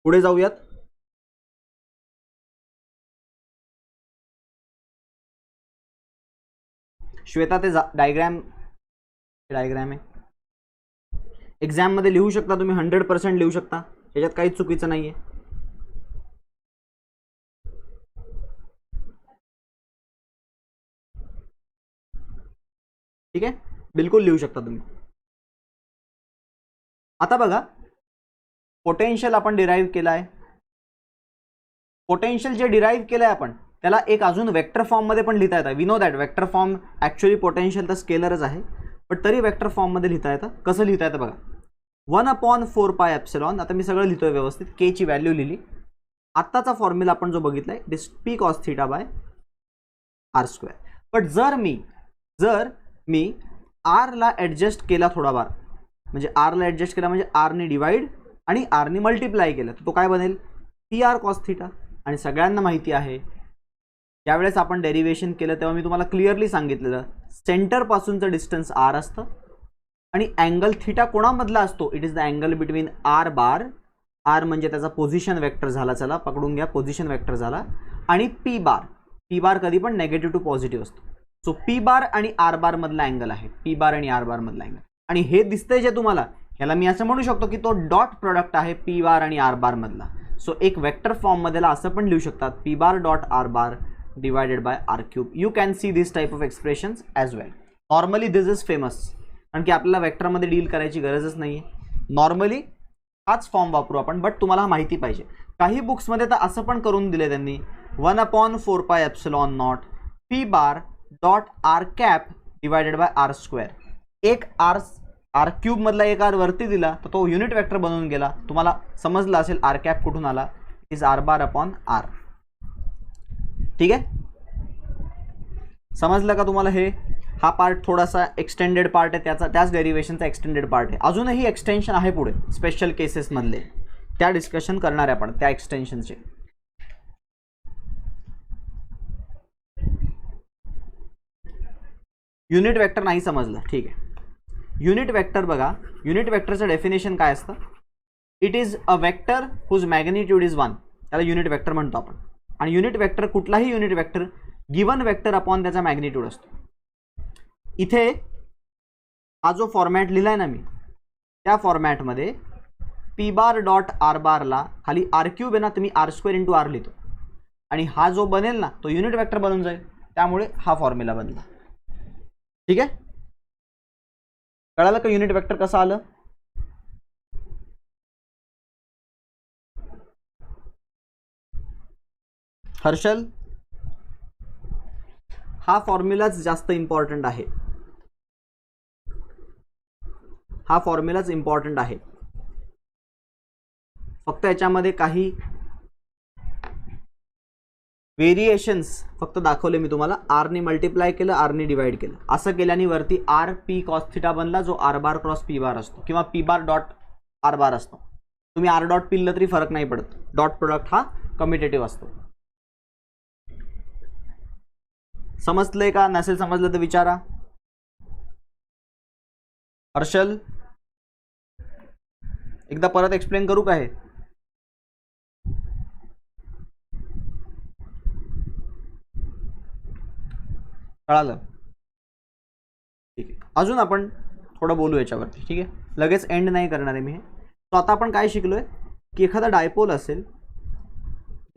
पुढे जाऊयात. श्वेता, ते डायग्रॅम आहे, एक्झाम मध्ये लिहू शकता तुम्ही, 100% लिहू शकता, याच्यात काहीच चुकीचं नाहीये. ठीक आहे, बिलकुल लिहू शकता तुम्ही. आता बघा, पोटेन्शियल आपण डिराईव्ह केला आहे. पोटेन्शियल जे डिराईव्ह केलंय आपण, त्याला एक अजून वेक्टर फॉर्म मध्ये पण लिहिता येतं. We know that vector form actually potential तर स्केलरच आहे, पण तरी वेक्टर फॉर्म मध्ये लिहिता येतं. कसं लिहिता येतं बघा, 1/4πε. आता मी सगळं लिहितोय व्यवस्थित, के ची व्हॅल्यू लिहिली. आत्ताचा फॉर्म्युला आपण जो बघितलाय, it is P cos theta by R square. पण जर मी आर ला ऍडजस्ट केला थोडाफार, म्हणजे आर ला ऍडजस्ट केला म्हणजे आर ने डिवाइड आणि आर ने मल्टिप्लाय केलं, तर तो काय बनेल, पी आर कॉस थीटा. आणि सगळ्यांना माहिती आहे, ज्यावेळेस आपण डेरिव्हेशन केलं तेव्हा मी तुम्हाला क्लिअरली सांगितलेलं, सेंटर पासूनचं डिस्टन्स आर असतं आणि अँगल थीटा कोणामधला असतो, it is the angle between R bar. R म्हणजे त्याचा पोझिशन वेक्टर झाला, चला पकडून घ्या, पोझिशन वेक्टर झाला, आणि पी बार. पी बार कधी पण नेगेटिव्ह टू पॉझिटिव्ह असतो. सो पी बार आणि आर बार मधला अँगल आहे, पी बार आणि आर बार मधला अँगल. आणि हे दिसतंय जे तुम्हाला, ह्याला मी असं म्हणू शकतो की तो डॉट प्रोडक्ट आहे पी बार आणि आर बार मधला. सो एक वेक्टर फॉर्म मध्ये असं पण लिहू शकतात, P bar dot R bar divided by R cube. You can see this type of expressions as well. Normally this is famous, कारण की आपल्याला वेक्टरमध्ये डील करायची गरजच नाही आहे. नॉर्मली हाच फॉर्म वापरू आपण, बट तुम्हाला माहिती पाहिजे. काही बुक्समध्ये तर असं पण करून दिले त्यांनी, 1/4πε0 P bar dot R cap divided by R square. एक आर क्यूब मधला एक आर वरती दिला तर तो युनिट वेक्टर बनून गेला. तुम्हाला समजलं असेल आर कॅप कुठून आला, is R bar upon R. ठीक आहे, समजलं का तुम्हाला? हे हा पार्ट थोडासा एक्सटेंडेड पार्ट आहे, त्याच डेरिव्हेशनचा एक्सटेंडेड पार्ट आहे. अजूनही एक्सटेन्शन आहे पुढे, स्पेशल केसेस मधले, त्या डिस्कशन करणार आहे आपण त्या एक्सटेन्शनचे. युनिट वेक्टर नाही समजलं, ठीक आहे. युनिट वेक्टर बघा, युनिट वेक्टरचं डेफिनेशन काय असतं, it is a vector whose magnitude is 1, त्याला युनिट वेक्टर म्हणतो आपण. आणि युनिट वेक्टर, कुठलाही unit vector given vector upon त्याचा मॅग्निट्यूड असतो. इथे हा जो फॉर्मॅट लिहिलाय ना मी, त्या फॉर्मॅटमध्ये पी बार डॉट आर बारला खाली आर क्यूब आहे ना, तर मी आर स्क्वेअर इंटू आर लिहितो, आणि हा जो बनेल ना तो युनिट वेक्टर बनून जाईल, त्यामुळे हा फॉर्म्युला बनला. ठीक आहे, कळालं का युनिट वेक्टर कसं आलं? हर्षल, हा फॉर्म्युलाच जास्त इम्पॉर्टंट आहे, हा फॉर्म्युलाच इम्पॉर्टंट आहे. फक्त याच्यामध्ये काही व्हेरिएशन्स फक्त दाखवले मी तुम्हाला. आरने मल्टिप्लाय केलं, आरने डिवाइड केलं. असं केल्याने वरती आर पी कॉस थिटा बनला, जो R bar cross P bar असतो किंवा P bar dot R bar असतो. तुम्ही आर डॉट पिललं तरी फरक नाही पडत. डॉट प्रोडक्ट हा कम्युटेटिव्ह असतो. समजलंय का? नसेल समजलं तर विचारा. हर्षल, एकदा परत एक्सप्लेन करू का हे? कळालं? ठीक आहे. अजून आपण थोडं बोलू याच्यावरती. ठीक आहे, लगेच एंड नाही करणार आहे मी हे. तो आता आपण काय शिकलोय की एखादा डायपोल असेल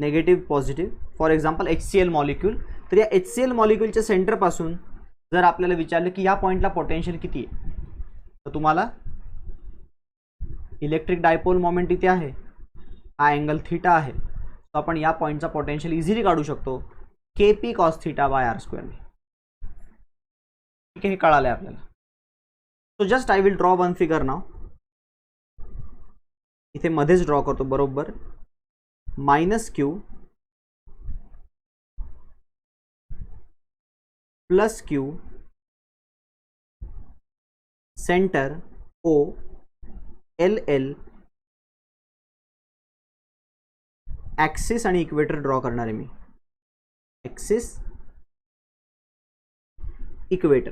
negative positive, for example HCl molecule, तर या HCl मॉलिक्यूलच्या सेंटरपासून जर आपल्याला विचारलं की या पॉईंटला पोटेन्शियल किती आहे, तर तुम्हाला इलेक्ट्रिक डायपोल मोमेंट इथे आहे, हा अँगल थीटा आहे, तो आपण या पॉईंटचा पोटेन्शियल इझिली काढू शकतो KP cos theta by R square. ठीक आहे, हे कळालं आहे आपल्याला. So just I will draw one figure now. इथे मध्येच ड्रॉ करतो बरोबर. -Q +Q सेंटर O LL ॲक्सिस आणि इक्वेटर ड्रॉ करणार आहे मी. Axis equator.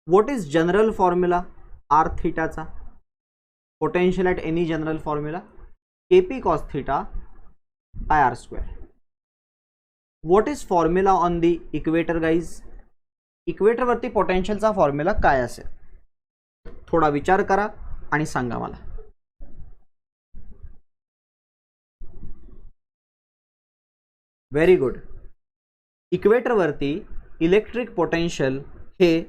What is general formula R थीटाचा? Potential at any general formula KP cos theta by R square. What is formula on the equator guys? इक्वेटरवरती पोटेन्शियलचा formula काय असेल? थोडा विचार करा आणि सांगा मला. Very good. इक्वेटरवरती इलेक्ट्रिक पोटेन्शियल हे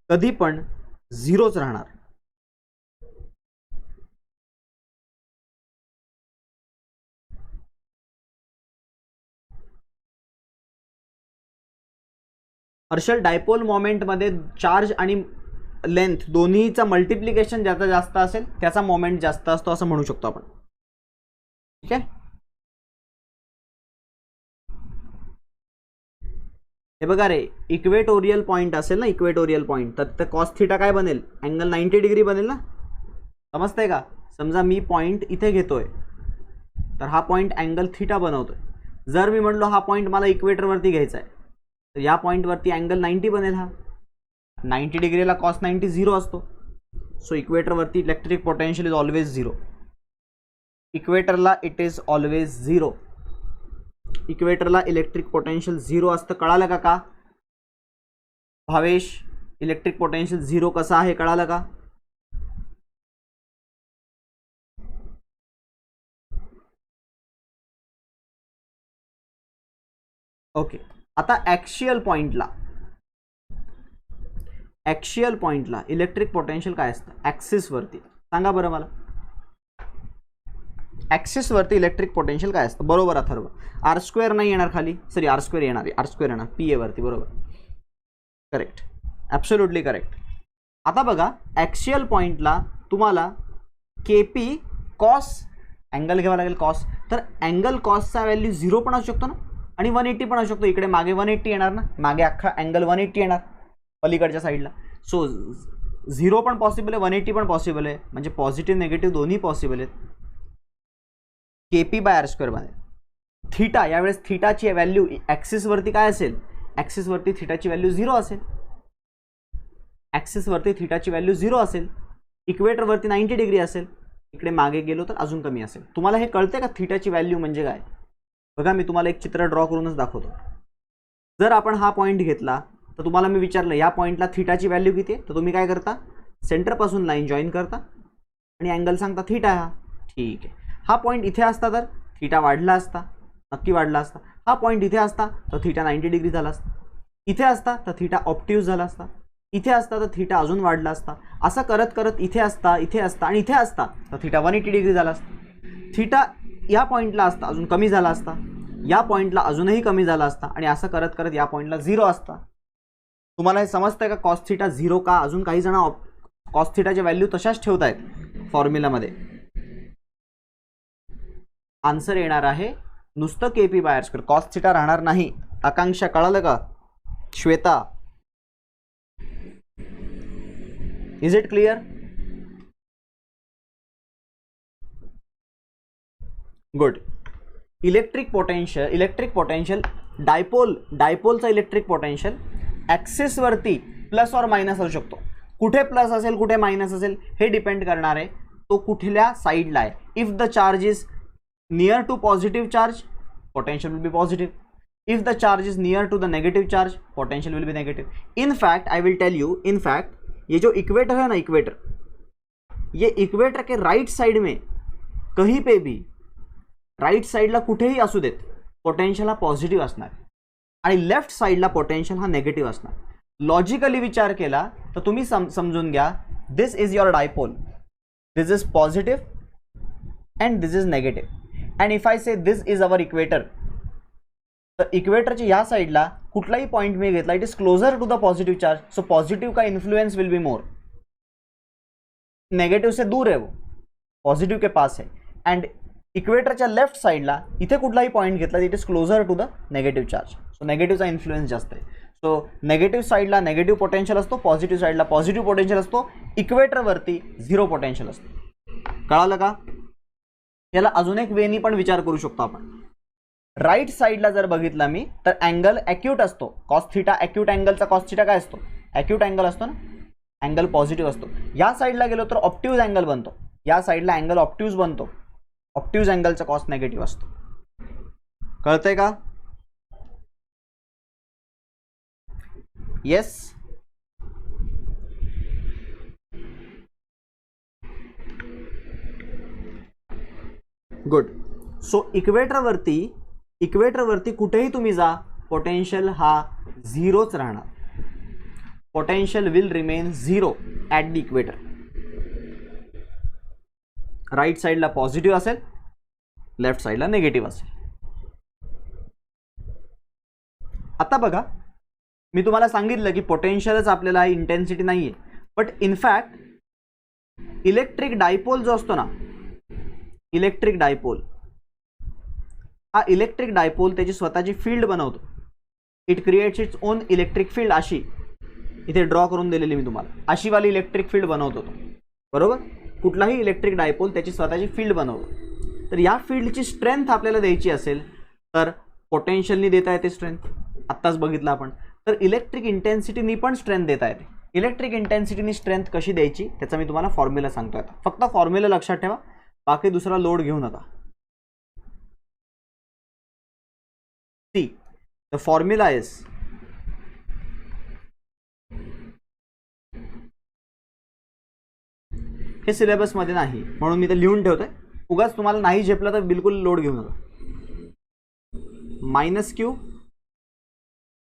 कधी पण झिरोच राहणार. हर्षल, डायपोल मोमेंट मध्ये चार्ज आणि लेंथ दोन्हीचा मल्टिप्लिकेशन ज्याचा जास्त असेल त्याचा मोमेंट जास्त असतो असं म्हणू शकतो आपण. ठीक आहे, हे बघा रे, इक्वेटोरियल पॉइंट असेल ना, इक्वेटोरियल पॉइंट, तर कॉस थीटा काय बनेल? अँगल 90 डिग्री बनेल ना. समजतंय का? समजा मी पॉइंट इथे घेतोय, तर हा पॉइंट अँगल थीटा बनवतोय. जर मी म्हणलो हा पॉइंट मला इक्वेटरवरती घ्यायचा आहे, तर या पॉइंटवरती अँगल 90 बनेल. हा 90 डिग्रीला कॉस 90 झिरो असतो. सो इक्वेटरवरती electric potential is always zero. इक्वेटरला इट इज ऑलवेज झिरो. इक्वेटरला इलेक्ट्रिक पोटेन्शियल झिरो असतं. कळालं का? का भावेश, इलेक्ट्रिक पोटेन्शियल झिरो कसं आहे कळालं का? ओके. आता ॲक्सियल पॉइंटला इलेक्ट्रिक पोटेन्शियल काय असतं? ॲक्सिसवरती सांगा बरं मला. ॲक्सिसवरती इलेक्ट्रिक पोटेन्शियल काय असतं? बरोबर अथर्व. आर स्क्वेअर नाही येणार खाली, सॉरी आर स्क्वेअर येणार आहे, आर स्क्वेअर येणार PA वरती. बरोबर, करेक्ट, ॲब्सोल्युटली करेक्ट. आता बघा, ॲक्सियल पॉइंटला तुम्हाला KP कॉस अँगल घ्यावा लागेल, कॉस. तर अँगल कॉसचा व्हॅल्यू 0 पण असू शकतो ना, आणि 180 पण असू शकतो. इकडे मागे 180 येणार ना, मागे अख्खा अँगल 180 येणार पलीकडच्या साईडला. सो 0 पण पॉसिबल आहे, 180 पण पॉसिबल आहे, म्हणजे पॉझिटिव्ह निगेटिव्ह दोन्ही पॉसिबल आहेत. KP बाय आर स्क्वेअर बनेल. थीटा, यावेळेस थीटाची व्हॅल्यू ॲक्सिसवरती काय असेल? ॲक्सिसवरती थीटाची व्हॅल्यू 0 असेल. ॲक्सिसवरती थीटाची व्हॅल्यू 0 असेल. इक्वेटरवरती 90 डिग्री असेल. इकडे मागे गेलो तर अजून कमी असेल. तुम्हाला हे कळते का थीटाची व्हॅल्यू म्हणजे काय? बघा, मी तुम्हाला एक चित्र ड्रॉ करूनच दाखवतो. जर आपण हा पॉईंट घेतला, तर तुम्हाला मी विचारलं या पॉईंटला थीटाची व्हॅल्यू किती आहे, तर तुम्ही काय करता? सेंटरपासून लाईन जॉईन करता आणि अँगल सांगता थीटा. हा ठीक आहे. हा पॉईंट इथे असता तर थीटा वाढला असता, नक्की वाढला असता. हा पॉईंट इथे असता तर थीटा 90 डिग्री झाला असता. इथे असता तर थीटा ऑप्टिव्ह झाला असता. इथे असता तर थीटा अजून वाढला असता. असं करत करत इथे असता आणि इथे असता तर थीटा 180 डिग्री झाला असता. थीटा या पॉईंटला असता अजून कमी झाला असता, या पॉईंटला अजूनही कमी झाला असता, आणि असं करत करत या पॉईंटला 0 असता. तुम्हाला हे समजतंय का? कॉस थीटा 0 का? अजून काही जण कॉस थिटाच्या व्हॅल्यू तशाच ठेवतायत फॉर्म्युलामध्ये, आन्सर येणार आहे नुसतं KP by R square, cos theta राहणार नाही. आकांक्षा कळालं का? Shweta, is it clear? Good. Electric potential डायपोलचा इलेक्ट्रिक पोटेन्शियल ॲक्सिस वरती प्लस और मायनस असू शकतो. कुठे प्लस असेल कुठे मायनस असेल हे डिपेंड करणार आहे तो कुठल्या साईडला आहे. If the charge is near to positive charge, potential will be positive. If the charge is near to the negative charge, potential will be negative. In fact I will tell you, in fact ये जो equator है ना, ये equator के right side में कहीं पे भी right साइडला कुठेही असू देत पोटेंशियल हा पॉझिटिव्ह असणार आणि लेफ्ट साइडला पोटेंशियल हा नेगेटिव्ह असणार. लॉजिकली विचार केला तर तुम्ही समजून घ्या, this is your dipole, this is positive and this is negative. And if I say this is our equator, तर इक्वेटरच्या या साइडला कुठलाही पॉइंट मी घेतला, it is closer to the positive charge, so positive का influence will be more. Negative से दूर है वो, पॉझिटिव्ह के पास है. अँड इक्वेटरच्या लेफ्ट साइडला इथे कुठलाही पॉइंट घेतला, it is closer to the negative charge, so नेगेटिव्हचा influence जास्त आहे. सो नेगेटिव्ह साइडला नेगेटिव्ह पोटेन्शियल असतो, पॉझिटिव्ह साइडला पॉझिटिव्ह पोटेन्शियल असतो, इक्वेटरवरती झिरो पोटेन्शियल असतो. कळालं का? याला अजून एक वेनी पण विचार करू शकतो आपण. राईट साइडला जर बघितला मी तर अँगल ॲक्यूट असतो, कॉस थिटा ॲक्यूट अँगलचा कॉस थिटा काय असतो? ॲक्यूट अँगल असतो ना, अँगल पॉझिटिव्ह असतो. या साइडला गेलो तर ऑप्टिव्ह अँगल बनतो, या साइडला अँगल ऑप्टिव्ह बनतो, ऑप्टिव्ह अँगलचा कॉस नेगेटिव्ह असतो. कळतंय का? येस. गुड. सो इक्वेटरवरती कुठेही तुम्ही जा, पोटेन्शियल हा झिरोच राहणार. Potential will remain zero at the equator. Right साइडला पॉझिटिव्ह असेल, लेफ्ट साइडला नेगेटिव्ह असेल. आता बघा, मी तुम्हाला सांगितलं की पोटेन्शियलच आपल्याला इंटेन्सिटी नाहीये, बट इनफॅक्ट इलेक्ट्रिक डायपोल जो असतो ना, इलेक्ट्रिक डायपोल त्याची स्वतःची फील्ड बनवतो. It creates its own electric field. अशी इथे ड्रॉ करून दिलेली मी तुम्हाला, अशी वाली इलेक्ट्रिक फील्ड बनवतो तो, बरोबर. कुठलाही इलेक्ट्रिक डायपोल त्याची स्वतःची फील्ड बनवतो. तर या फील्डची स्ट्रेंथ आपल्याला द्यायची असेल तर पोटेन्शियलनी देता येते स्ट्रेंथ, आत्ताच बघितलं आपण. तर इलेक्ट्रिक इंटेन्सिटीनी पण स्ट्रेंथ देता येते. इलेक्ट्रिक इंटेन्सिटीनी स्ट्रेंथ कशी द्यायची त्याचा मी तुम्हाला फॉर्म्युला सांगतो. आता फक्त फॉर्म्युला लक्षात ठेवा, बाकी दुसरा लोड घेऊ नका. सी द फॉर्म्युला इज हे सिलेबस मध्ये नाही म्हणून मी ते लिहून ठेवतोय. उगाच तुम्हाला नाही झेपलं तर बिलकुल लोड घेऊ नका. Minus Q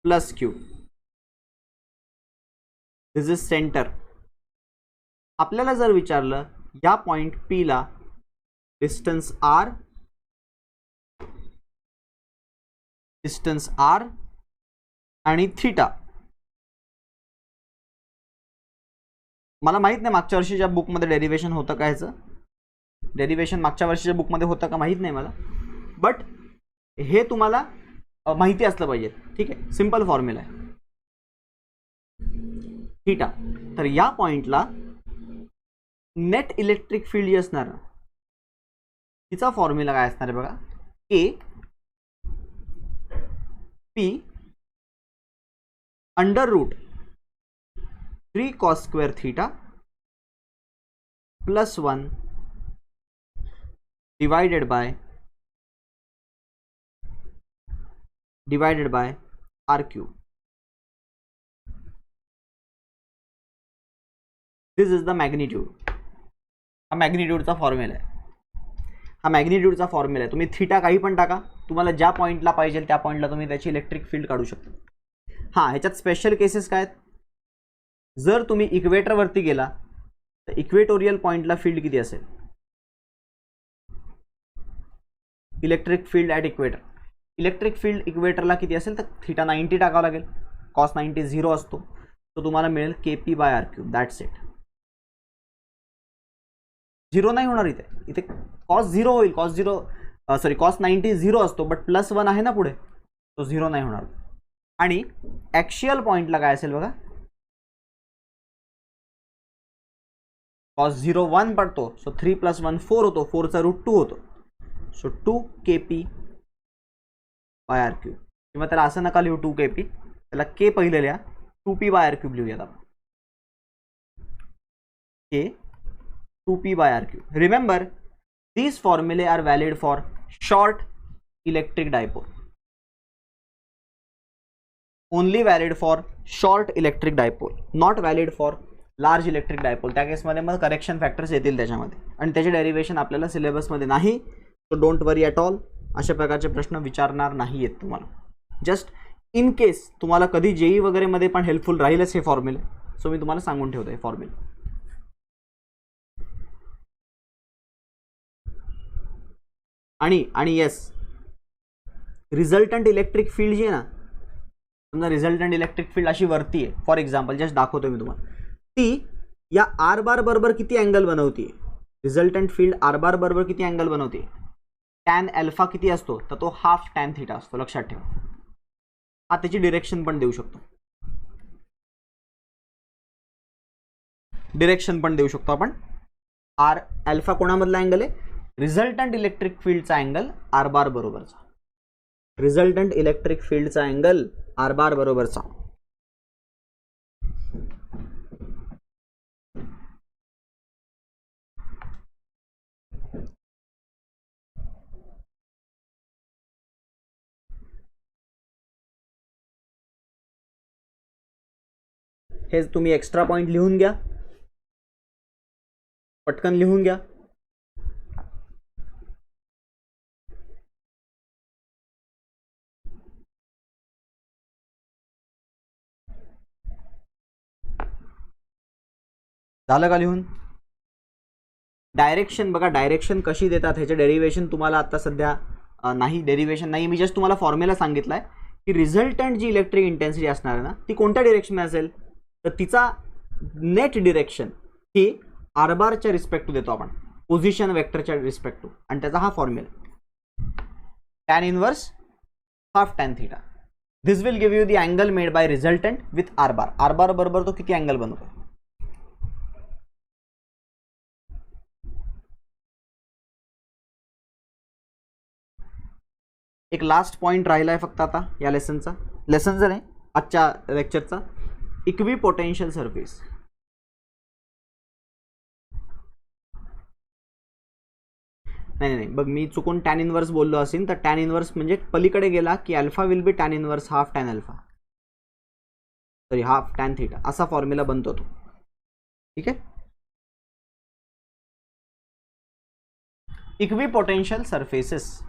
plus Q, this is centre. आपल्याला जर विचारलं या पॉइंट पी ला डिस्टन्स आर आणि थीटा, मला माहित नाही मागच्या वर्षीच्या बुकमध्ये डेरिव्हेशन होतं का, ह्याचं डेरिव्हेशन मागच्या वर्षीच्या बुकमध्ये होतं का माहित नाही मला, बट हे तुम्हाला माहिती असलं पाहिजे. ठीक आहे, सिंपल फॉर्म्युला आहे थीटा. तर या पॉइंटला नेट इलेक्ट्रिक फील्ड जी असणार तिचा फॉर्म्युला काय असणार आहे बघा, A P under root 3 cos square theta plus 1 divided by r cube. This is the magnitude. हा मॅग्निट्यूडचा फॉर्म्युला आहे. हा मॅग्निट्यूडचा फॉर्म्युला आहे. तुम्ही थीटा काही पण टाका, तुम्हाला ज्या पॉइंटला पाहिजे त्या पॉइंटला तुम्ही त्याची इलेक्ट्रिक फील्ड काढू शकता. हां, ह्याच्यात स्पेशल केसेस काय आहेत, जर तुम्ही इक्वेटरवरती गेला तर इक्वेटोरियल पॉइंटला फील्ड किती असेल, electric field at equator, electric field इक्वेटरला किती असेल तर थीटा 90 टाकावं लागेल. कॉस 90 झिरो असतो, तो तुम्हाला मिळेल KP by R cube. That's it. 0 नाही होणार इथे. इथे कॉस 0 होईल. कॉस 90 0 असतो, बट +1 आहे ना पुढे, तो 0 नाही होणार. आणि ॲक्शियल पॉईंटला काय असेल बघा, cos 0 1 पडतो, सो 3 + 1 4 होतो, 4चा रूट 2 होतो, so 2kp bye r cube. किंवा त्याला असं नका लिहू 2kp, त्याला k पहिले लिहा, 2p बाय r क्यूब लिहूयात आपण. k 2p by r cube. Remember these formulae are valid for short electric dipole, only valid for short electric dipole, not valid for large electric dipole. त्या केसमध्ये मग correction factors येतील त्याच्यामध्ये, आणि त्याचे derivation आपल्याला सिलेबसमध्ये नाही, so don't worry at all. अशा प्रकारचे प्रश्न विचारणार नाही आहेत तुम्हाला. जस्ट इन केस तुम्हाला कधी जेई वगैरे मध्ये पण हेल्पफुल राहीलच हे फॉर्म्युले, सो मी तुम्हाला सांगून ठेवतो हे फॉर्म्युले. आणि येस, रिझल्टंट इलेक्ट्रिक फील्ड जी आहे ना, समजा रिझल्टंट इलेक्ट्रिक फील्ड अशी वरती आहे, फॉर एक्झाम्पल जस्ट दाखवतो मी तुम्हाला, ती या आर बार बरोबर किती अँगल बनवते. रिझल्टंट फील्ड आर बार बरोबर किती अँगल बनवते. टॅन अल्फा किती असतो, तर तो हाफ टॅन थीटा असतो, लक्षात ठेवा. हा त्याची डिरेक्शन पण देऊ शकतो, आपण. आर अल्फा कोणामधला अँगल आहे, रिझल्टंट इलेक्ट्रिक फील्डचा अँगल आर बार बरोबरचा. रिझल्टंट इलेक्ट्रिक फील्डचा अँगल आर बार बरोबरचा. हे तुम्ही एक्स्ट्रा पॉइंट लिहून घ्या, पटकन लिहून घ्या. झालं का लिहून. डायरेक्शन बघा, डायरेक्शन कशी देतात ह्याचे डेरिवेशन तुम्हाला आता सध्या नाही, डेरिवेशन नाही, मी जस्ट तुम्हाला फॉर्म्युला सांगितलाय की रिझल्टंट जी इलेक्ट्रिक इंटेन्सिटी असणार आहे ना, ती कोणत्या डिरेक्शन असेल, तर तिचा नेट डिरेक्शन ही आर बारच्या रिस्पेक्ट देतो आपण, पोझिशन वेक्टरच्या रिस्पेक्ट, आणि त्याचा हा formula tan inverse half tan theta. This will give you the angle made by resultant with R bar. R bar बरोबर तो किती अँगल बनवतो. एक लास्ट पॉइंट राहिला आहे फक्त आता या लेसनचा नाही, आजच्या लेक्चरचा, इक्विपोटेन्शियल सरफेस. नाही बघ, मी चुकून टॅन इनवर्स बोललो असेल तर टॅन इनवर्स म्हणजे पलीकडे गेला की alpha will be tan inverse half tan alpha, sorry half tan theta, असा फॉर्म्युला बनतो तो. ठीक आहे. Equipotential surfaces.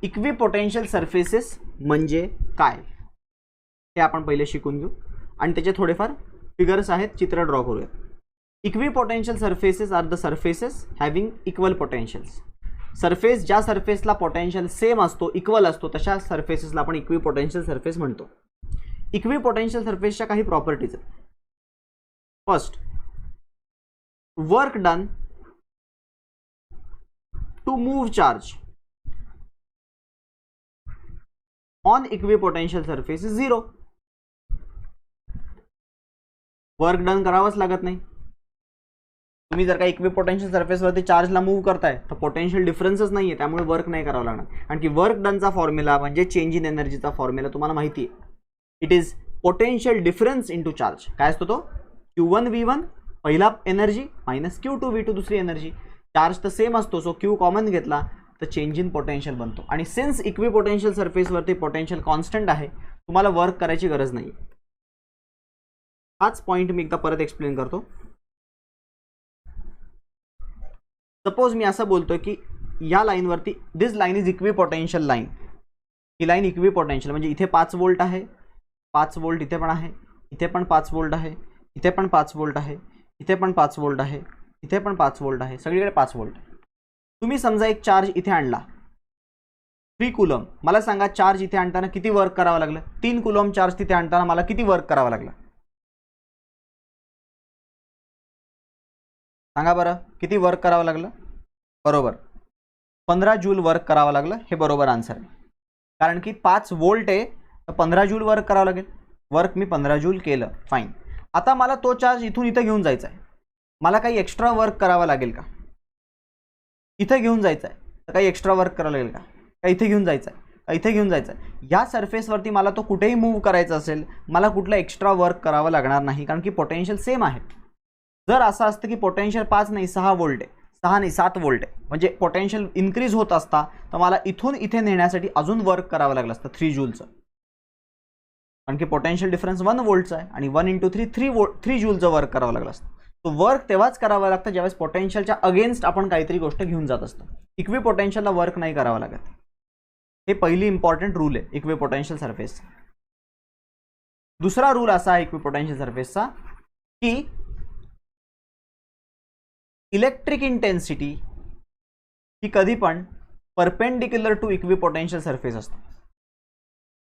इक्विपोटेन्शियल सरफेसेस म्हणजे काय हे आपण पहिले शिकून घेऊ, आणि त्याचे थोडेफार फिगर्स आहेत, चित्र ड्रॉ करूया. Equipotential surfaces are the surfaces having equal potentials. Surface ज्या सरफेसला पोटेन्शियल सेम असतो, इक्वल असतो, तशा सरफेसेसला आपण इक्विपोटेन्शियल सरफेस म्हणतो. इक्विपोटेन्शियल सरफेसच्या काही प्रॉपर्टीज आहेत. First, work done to move charge on equipotential surface is 0. Work done करावंच लागत नाही. तुम्ही जर का इक्विपोटेन्शियल सरफेसवरती चार्जला मूव्ह करताय तर पोटेन्शियल डिफरन्सच नाहीये, त्यामुळे वर्क नाही करावं लागणार. आणखी वर्क डनचा फॉर्म्युला म्हणजे चेंज इन एनर्जीचा फॉर्म्युला तुम्हाला माहिती आहे. It is potential difference into charge. काय असतो तो, Q1 V1 पहिला एनर्जी मायनस Q2 V2 दुसरी एनर्जी. चार्ज तर सेम असतो, सो Q कॉमन घेतला तर चेंज इन पोटेन्शियल बनतो. आणि सिन्स इक्विपोटेन्शियल सरफेसवरती पोटेन्शियल कॉन्स्टंट आहे, तुम्हाला वर्क करायची गरज नाही. हाच पॉइंट मी एकदा परत एक्सप्लेन करतो. सपोज मी असं बोलतोय की या लाईनवरती this line is equipotential line. ही लाईन इक्विपोटेन्शियल म्हणजे इथे 5 व्होल्ट आहे, 5 व्होल्ट इथे पण आहे, इथे पण 5 व्होल्ट आहे, इथे पण 5 व्होल्ट आहे, इथे पण 5 व्होल्ट आहे, इथे पण 5 व्होल्ट आहे, सगळीकडे 5 व्होल्ट. तुम्ही समजा एक चार्ज इथे आणला 3 कुलम. मला सांगा चार्ज इथे आणताना किती वर्क करावं लागलं. 3 कुलम चार्ज तिथे आणताना मला किती वर्क करावं लागलं. सांगा बरं किती वर्क करावं लागलं? बरोबर 15 जूल वर्क करावं लागलं, हे बरोबर आन्सर आहे. कारण की 5 वोल्ट आहे तर 15 जूल वर्क करावं लागेल. वर्क मी 15 जूल केलं, फाईन. आता मला तो चार्ज इथून इथं घेऊन जायचा आहे. मला काही एक्स्ट्रा वर्क करावं लागेल का? इथं घेऊन जायचं आहे तर काही एक्स्ट्रा वर्क करावं लागेल का? का इथे घेऊन जायचं आहे, का इथे घेऊन जायचं आहे? या सरफेसवरती मला तो कुठेही मूव्ह करायचा असेल, मला कुठलं एक्स्ट्रा वर्क करावं लागणार नाही, कारण की पोटेन्शियल सेम आहे. जर असं असतं की पोटेन्शियल 5 नाही 6 वोल्ट आहे, 6 नाही 7 वोल्ट आहे, म्हणजे पोटेन्शियल इन्क्रीज होत असता तर मला इथून इथे नेण्यासाठी अजून वर्क करावं लागलं असतं 3 जूलचं, कारण की पोटेन्शियल डिफरन्स 1 वोल्टचा आहे आणि 1 × 3 3 जूलचं वर्क करावं लागलं असतं. तो वर्क तेव्हाच करावा लागतं ज्यावेळेस पोटेन्शियलच्या अगेन्स्ट आपण काहीतरी गोष्ट घेऊन जात असतो. इक्वी पोटेन्शियलला वर्क नाही करावं लागत. हे पहिली इम्पॉर्टंट रूल आहे इक्वी पोटेन्शियल सरफेस. दुसरा रूल असा आहे इक्वी पोटेन्शियल सरफेसचा की इलेक्ट्रिक इंटेन्सिटी ही कधी पण perpendicular to equipotential surface असते.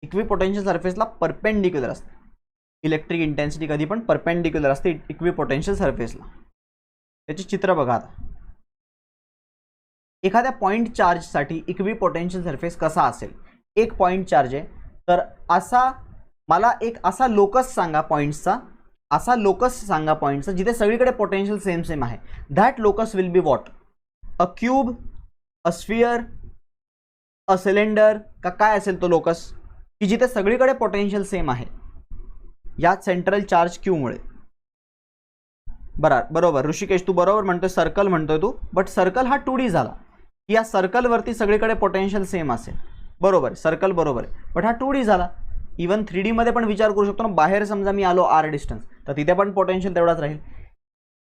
इक्वी पोटेन्शियल सरफेसला परपेंडिक्युलर असते. इलेक्ट्रिक इंटेन्सिटी कधी पण परपेंडिक्युलर असते इक्वी पोटेन्शियल सरफेसला. त्याचे चित्र बघा आता. एखाद्या पॉइंट चार्जसाठी इक्वी पोटेन्शियल सरफेस कसा असेल? एक पॉइंट चार्ज आहे तर असा मला एक असा लोकस सांगा पॉइंट्सचा, असा लोकस सांगा पॉइंट्सचा जिथे सगळीकडे पोटेन्शियल सेम सेम आहे. That locus will be what? A cube, a sphere, a cylinder, का काय असेल तो लोकस की जिथे सगळीकडे पोटेन्शियल सेम आहे या सेंट्रल चार्ज क्यू मुळे. बरोबर ऋषिकेश, तू बरोबर म्हणतोय, सर्कल म्हणतोय तू, बट सर्कल हा 2D झाला की या सर्कलवरती सगळीकडे पोटेन्शियल सेम असेल. बरोबर, सर्कल बरोबर आहे, बट हा 2D झाला. इवन 3D मध्ये पण विचार करू शकतो ना. बाहेर समजा मी आलो r डिस्टन्स तर तिथे पण पोटेन्शियल तेवढाच राहील.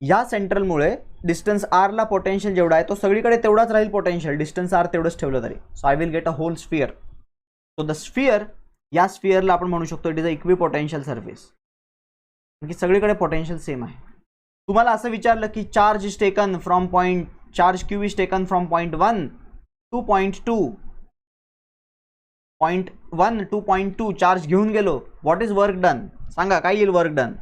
या सेंट्रलमुळे डिस्टन्स r ला पोटेन्शियल जेवढा आहे तो सगळीकडे तेवढाच राहील पोटेन्शियल, डिस्टन्स r तेवढंच ठेवलं तरी. So I will get a whole sphere. So the sphere, या स्फिअरला आपण म्हणू शकतो it is a equi potential surface, की सगळीकडे पोटेन्शियल सेम आहे. तुम्हाला असं विचारलं की charge is taken from point, charge Q is taken from point 1 two point 2, point 1 two point 2 charge घेऊन गेलो, व्हॉट इज वर्क डन? सांगा काय येईल work done?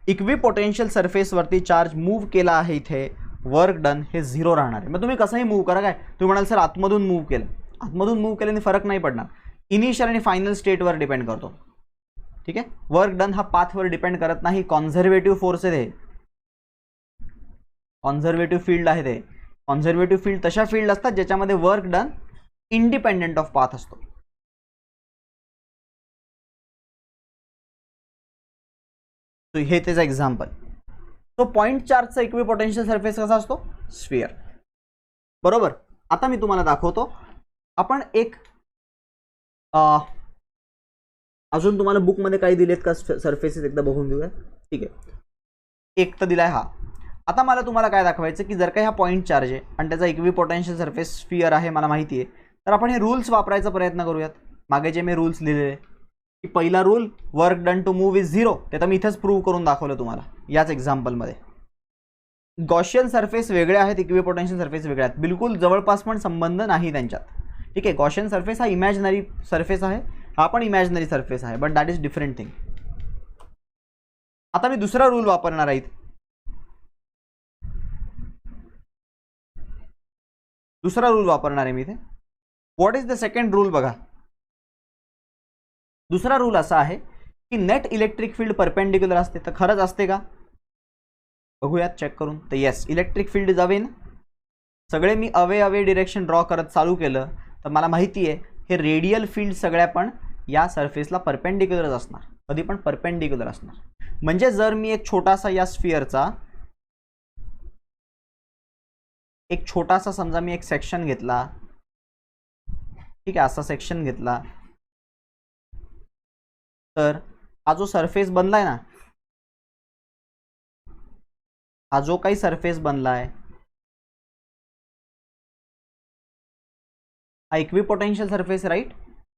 Equi potential surface वरती चार्ज मूव्ह केला आहे, इथे वर्क डन हे 0 राहणार आहे. मग तुम्ही कसंही मूव्ह करा, काय तुम्ही म्हणाल सर आतमधून मूव्ह केलं, आतमधून मूव्ह केल्याने फरक नाही पडणार. इनिशियल आणि फायनल स्टेटवर डिपेंड करतो. ठीक आहे, वर्क डन हा पाथवर डिपेंड करत नाही. कॉन्झर्वेटिव्ह फोर्स आहे ते, कॉन्झर्वेटिव्ह फील्ड आहे ते. कॉन्झर्वेटिव्ह फील्ड तशा फील्ड असतात ज्याच्यामध्ये work done independent of path असतो. सो हे त्याचं एक्झाम्पल. सो पॉइंट चार्जचा इक्वी पोटेन्शियल सरफेस कसा असतो? स्फिअर. बरोबर. आता मी तुम्हाला दाखवतो. आपण एक अजून तुम्हाला बुकमध्ये काही दिलेत का सरफेसेस एकदा बघून घेऊया. ठीक आहे, एक तर दिलाय हा. आता मला तुम्हाला काय दाखवायचं की जर का हा पॉइंट चार्ज आहे आणि त्याचा इक्वी पोटेन्शियल सरफेस स्फिअर आहे मला माहिती आहे, तर आपण हे रूल्स वापरायचा प्रयत्न करूयात. मागे जे मी रूल्स लिहिलेले की पहिला rule work done to move is 0, ते तर मी इथेच प्रूव्ह करून दाखवलं तुम्हाला याच एक्झाम्पलमध्ये. गॉशियन सरफेस वेगळे आहेत, इक्वी पोटेन्शियल सरफेस वेगळे आहेत, बिलकुल जवळपास पण संबंध नाही त्यांच्यात. ठीक आहे, गॉशियन सरफेस हा इमॅजिनरी सरफेस आहे, हा पण इमॅजिनरी सरफेस आहे, but that is different thing. आता मी दुसरा रूल वापरणार आहे. दुसरा रूल वापरणार आहे मी इथे. What is the second rule? बघा, दुसरा रूल असा आहे की नेट इलेक्ट्रिक फील्ड परपेंडिक्युलर असते. तर खरंच असते का? बघूयात चेक करून. तर yes, electric field is away ना. सगळे मी अवे डिरेक्शन ड्रॉ करत चालू केलं तर मला माहिती आहे हे रेडियल फील्ड सगळ्या पण या सरफेसला परपेंडिक्युलरच असणार, कधी पण परपेंडिक्युलर असणार. म्हणजे जर मी एक छोटासा या स्फिअरचा एक छोटासा समजा मी एक सेक्शन घेतला, ठीक आहे, असा सेक्शन घेतला, तर हा जो सरफेस बनलाय ना, हा जो काही सरफेस बनलाय हा equi potential surface, right?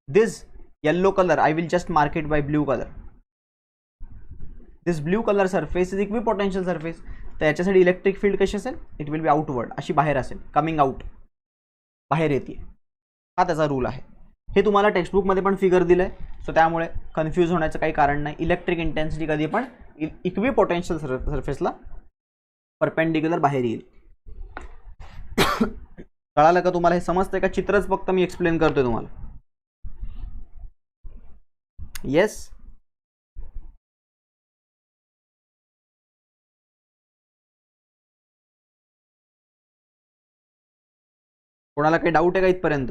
This yellow colour I will just mark it by blue color. This blue colour surface is equipotential surface. तर याच्यासाठी इलेक्ट्रिक फील्ड कशी असेल? इट विल बी आउटवर्ड, अशी बाहेर असेल, कमिंग आउट, बाहेर येते. हा त्याचा रूल आहे. हे तुम्हाला टेक्स्टबुकमध्ये पण फिगर दिलंय, सो त्यामुळे कन्फ्यूज होण्याचं काही कारण नाही. इलेक्ट्रिक इंटेन्सिटी कधी पण इक्वी पोटेन्शियल सरफेसला परपेंडिक्युलर बाहेर येईल. कळालं का तुम्हाला? हे समजतंय का? चित्रच फक्त मी एक्सप्लेन करतोय तुम्हाला. येस. कोणाला काही डाऊट आहे का इथपर्यंत?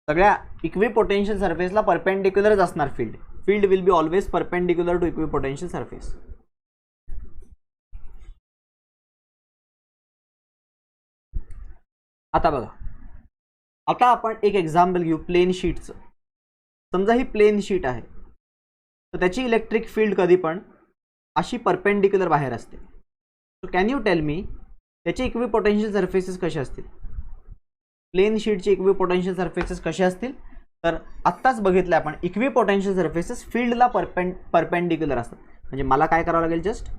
सगळ्या इक्वी पोटेन्शियल सरफेसला परपेंडिक्युलरच असणार field. Field will be always perpendicular to equipotential surface. आता बघा, आता आपण एक एक्झाम्पल घेऊ प्लेन शीटचं. समजा ही प्लेन शीट आहे, तर त्याची इलेक्ट्रिक फील्ड कधी पण अशी परपेंडिक्युलर बाहेर असते. So can you tell me त्याचे इक्वी पोटेन्शियल सरफेसेस कसे असतील? प्लेन शीटचे इक्वी पोटेन्शियल सरफेसेस कसे असतील? तर आत्ताच बघितलं आपण, इक्वी पोटेन्शियल सरफेसेस फील्डला परपेंडिक्युलर असतात. म्हणजे मला काय करावं लागेल, जस्ट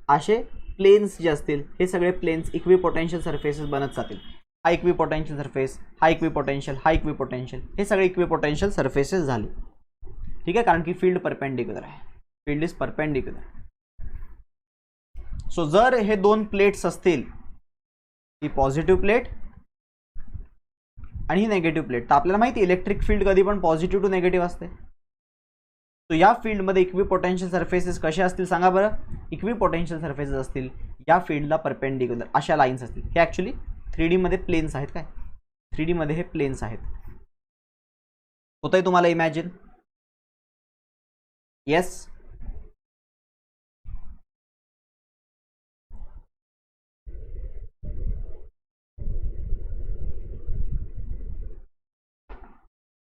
असे प्लेन्स जे असतील हे सगळे प्लेन्स इक्वी पोटेन्शियल सरफेसेस बनत जातील. हा इक्वी पोटेन्शियल सरफेस, हा इक्वी पोटेन्शियल, हा इक्वी पोटेन्शियल, हे सगळे इक्वी पोटेन्शियल सरफेसेस झाले. ठीक आहे, कारण की फील्ड परपेंडिक्युलर आहे. Field is perpendicular. सो जर हे दोन प्लेट्स असतील, ही पॉझिटिव्ह प्लेट आणि ही नेगेटिव्ह प्लेट, तर आपल्याला माहिती इलेक्ट्रिक फील्ड कधी पण पॉझिटिव्ह टू नेगेटिव्ह असते. तो या फील्डमध्ये इक्वी पोटेन्शियल सरफेसेस कसे असतील सांगा बरं? इक्वी पोटेन्शियल सरफेसेस असतील या फील्डला परपेंडिक्युलर, अशा लाईन्स असतील. हे ॲक्च्युली 3D मध्ये प्लेन्स आहेत. काय 3D मध्ये हे प्लेन्स आहेत. होतंय तुम्हाला इमॅजिन? येस.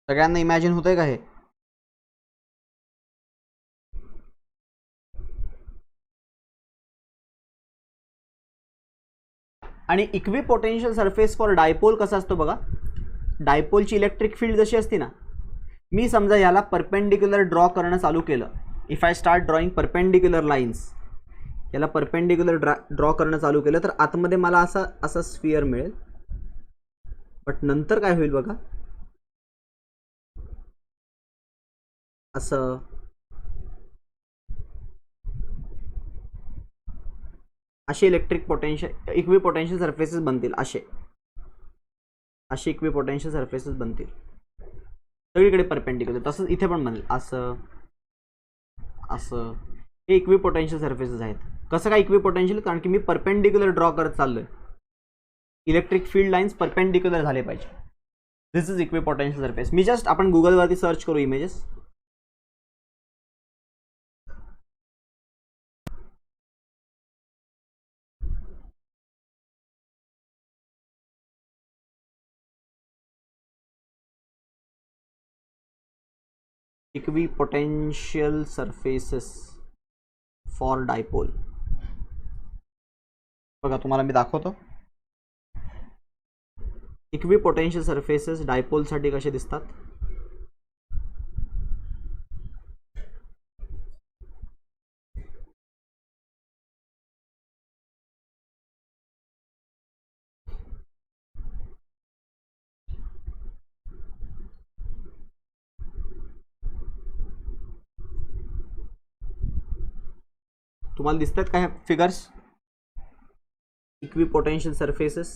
सगळ्यांना इमॅजिन होतंय का हे? आणि equi potential surface for dipole कसा असतो बघा. डायपोलची इलेक्ट्रिक फील्ड जशी असते ना, मी समजा याला परपेंडिक्युलर ड्रॉ करणं चालू केलं. If I start drawing perpendicular lines, याला परपेंडिक्युलर ड्रॉ करणं चालू केलं तर आतमध्ये मला असा स्फिअर मिळेल. बट नंतर काय होईल बघा, असं असे electric potential equi potential surfaces बनतील. असे इक्वी पोटेन्शियल सरफेसेस बनतील सगळीकडे परपेंडिक्युलर. तसंच इथे पण बनेल असं असं. हे इक्वी पोटेन्शियल सरफेसेस आहेत. कसं काय इक्वी पोटेन्शियल? कारण की मी परपेंडिक्युलर ड्रॉ करत चाललोय. इलेक्ट्रिक फील्ड लाईन्स परपेंडिक्युलर झाले पाहिजे. This is equipotential surface. मी जस्ट आपण गुगलवरती सर्च करू images. Equipotential surfaces for dipole. बघा तुम्हाला मी दाखवतो. इक्वी पोटेन्शियल सरफेसेस डायपोलसाठी कसे दिसतात. तुम्हाला दिसतात का ह्या फिगर्स? Equi potential surfaces.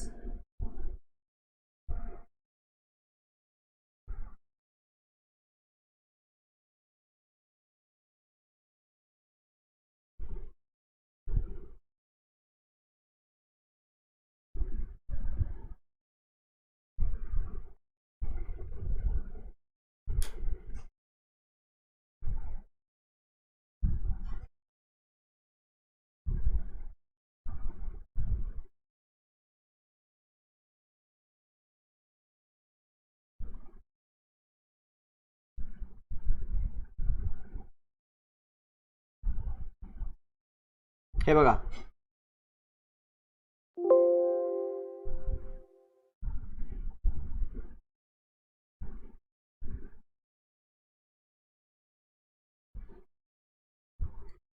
हे बघा,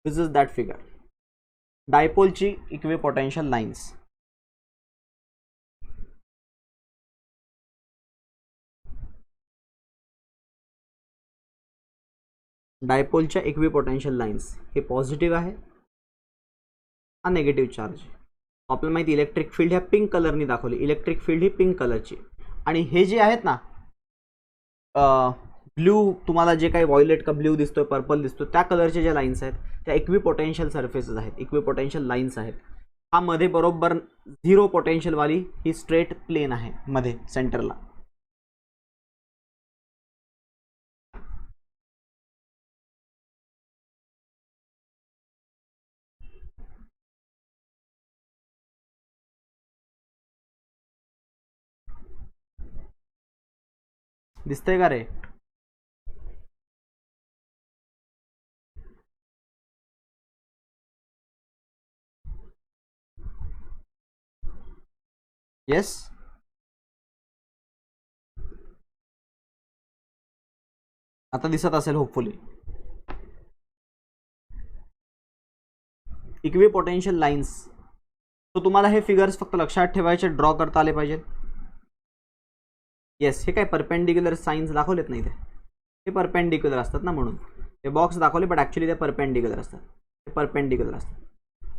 दिस इज दॅट फिगर. डायपोलची इक्वी पोटेन्शियल लाईन्स. डायपोलच्या इक्विपोटेन्शियल लाईन्स हे पॉझिटिव्ह आहे, हा निगेटिव्ह चार्ज. आपल्याला माहिती इलेक्ट्रिक फील्ड ह्या पिंक कलरनी दाखवली, इलेक्ट्रिक फील्ड ही पिंक कलरची. आणि हे जे आहेत ना ब्ल्यू, तुम्हाला जे काही व्हायोलेट का ब्ल्यू दिसतोय, पर्पल दिसतो, त्या कलरचे ज्या लाईन्स आहेत त्या इक्विपोटेन्शियल सर्फेसेस आहेत, इक्विपोटेन्शियल लाईन्स आहेत. हा मध्ये बरोबर 0 पोटेन्शियल वाली ही स्ट्रेट प्लेन आहे मध्ये सेंटरला. दिसतंय का रे? येस. आता दिसत असेल होपफुली. Equipotential lines. तो तुम्हाला हे फिगर्स फक्त लक्षात ठेवायचे, ड्रॉ करता आले पाहिजे. येस, हे काय परपेंडिक्युलर साइन्स दाखवलेत नाही, ते परपेंडिक्युलर असतात ना, म्हणून ते बॉक्स दाखवले, बट ॲक्च्युली ते परपेंडिक्युलर असतात. ते परपेंडिक्युलर असतात.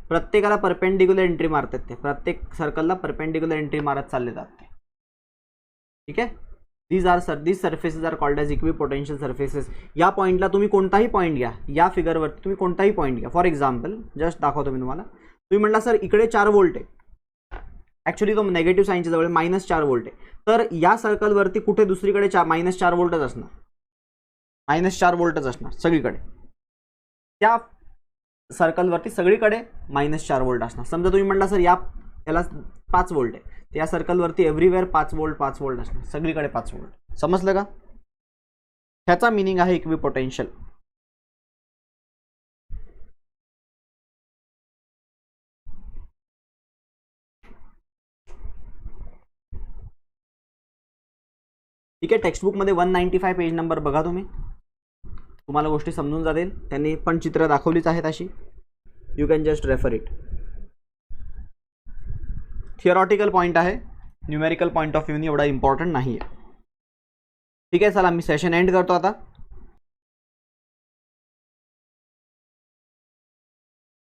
प्रत्येकाला परपेंडिक्युलर एंट्री मारतात ते, प्रत्येक सर्कलला परपेंडिक्युलर एंट्री मारत चालले जातात ते. ठीक आहे. These surfaces are called as equipotential surfaces. या पॉईंटला तुम्ही कोणताही पॉईंट घ्या, या फिगरवर तुम्ही कोणताही पॉईंट घ्या. फॉर एक्झाम्पल जस्ट दाखवतो मी तुम्हाला. तुम्ही म्हटला सर इकडे 4 व्होल्ट आहे, ॲक्च्युली तो नेगेटिव्ह साईनच्या जवळ -4 व्होल्ट आहे, तर या सर्कलवरती कुठे दुसरीकडे -4 व्होल्टच असणार, -4 व्होल्टच असणार सगळीकडे. त्या सर्कलवरती सगळीकडे -4 व्होल्ट असणार. समजा तुम्ही म्हटला सर याला 5 व्होल्ट आहे, तर या सर्कलवरती एव्हरीवेअर 5 व्होल्ट असणार, सगळीकडे 5 व्होल्ट. समजलं का? ह्याचा मिनिंग आहे इक्विपोटेन्शियल. ठीक आहे. टेक्स्टबुकमध्ये 195 पेज नंबर बघा तुम्ही, तुम्हाला गोष्टी समजून जातील. त्यांनी पण चित्र दाखवलीच आहेत अशी. You can just refer it. Theoretical point आहे, न्यूमेरिकल पॉईंट ऑफ व्ह्यूनी एवढा इम्पॉर्टंट नाही आहे. ठीक आहे. चला मी सेशन एंड करतो आता.